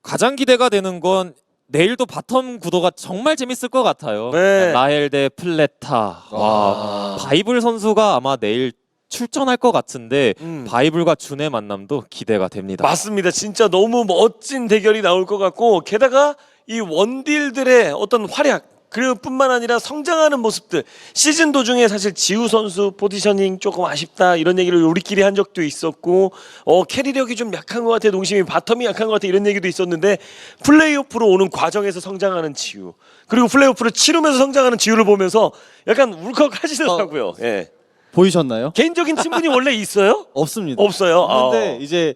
가장 기대가 되는 건 내일도 바텀 구도가 정말 재밌을 것 같아요. 네. 라헬 대 플레타. 와, 바이블 선수가 아마 내일 출전할 것 같은데 바이블과 준의 만남도 기대가 됩니다. 맞습니다. 진짜 너무 멋진 대결이 나올 것 같고 게다가 이 원딜들의 어떤 활약 그리고 뿐만 아니라 성장하는 모습들 시즌 도중에 사실 지우 선수 포지셔닝 조금 아쉽다 이런 얘기를 우리끼리 한 적도 있었고 캐리력이 좀 약한 것 같아 농심이 바텀이 약한 것 같아 이런 얘기도 있었는데 플레이오프로 오는 과정에서 성장하는 지우 그리고 플레이오프를 치르면서 성장하는 지우를 보면서 약간 울컥하시더라고요. 예. 보이셨나요? 개인적인 친분이 원래 있어요? 없습니다. 없어요. 근데 이제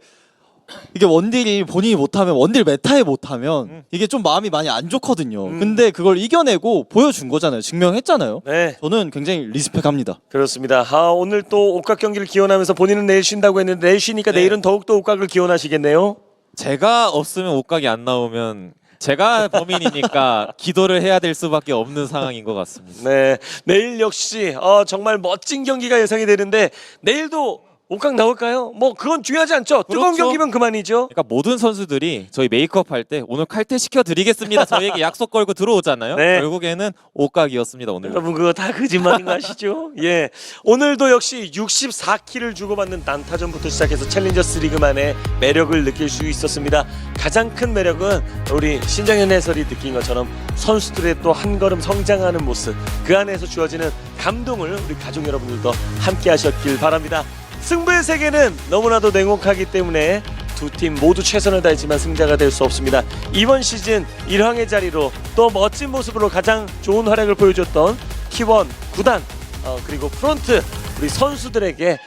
이게 원딜이 본인이 못하면 원딜 메타에 못하면 이게 좀 마음이 많이 안 좋거든요. 근데 그걸 이겨내고 보여준 거잖아요. 증명했잖아요. 네. 저는 굉장히 리스펙합니다. 그렇습니다. 오늘 또 옥각 경기를 기원하면서 본인은 내일 쉰다고 했는데 내일 쉬니까 내일은 더욱더 옥각을 기원하시겠네요. 제가 없으면 옷각이 안 나오면 제가 범인이니까 기도를 해야 될 수밖에 없는 상황인 것 같습니다. 네, 내일 역시 정말 멋진 경기가 예상이 되는데 내일도 옥각 나올까요? 뭐 그건 중요하지 않죠. 뜨거운 그렇죠. 경기면 그만이죠. 그러니까 모든 선수들이 저희 메이크업 할 때 오늘 칼퇴 시켜드리겠습니다. 저희에게 약속 걸고 들어오잖아요. 네. 결국에는 옷각이었습니다 오늘. 여러분 그거 다 거짓말인 거 아시죠? 예, 오늘도 역시 64킬을 주고받는 난타전부터 시작해서 챌린저스 리그만의 매력을 느낄 수 있었습니다. 가장 큰 매력은 우리 신정현 해설이 느낀 것처럼 선수들의 또 한 걸음 성장하는 모습, 그 안에서 주어지는 감동을 우리 가족 여러분들도 함께 하셨길 바랍니다. 승부의 세계는 너무나도 냉혹하기 때문에 두 팀 모두 최선을 다했지만 승자가 될 수 없습니다. 이번 시즌 1황의 자리로 또 멋진 모습으로 가장 좋은 활약을 보여줬던 T1 구단 그리고 프론트 우리 선수들에게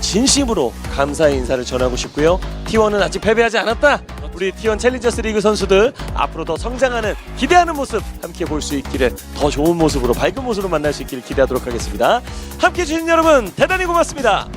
진심으로 감사의 인사를 전하고 싶고요. T1은 아직 패배하지 않았다. 우리 T1 챌린저스 리그 선수들 앞으로 더 성장하는 기대하는 모습 함께 볼 수 있기를, 더 좋은 모습으로 밝은 모습으로 만날 수 있기를 기대하도록 하겠습니다. 함께 해주신 여러분 대단히 고맙습니다.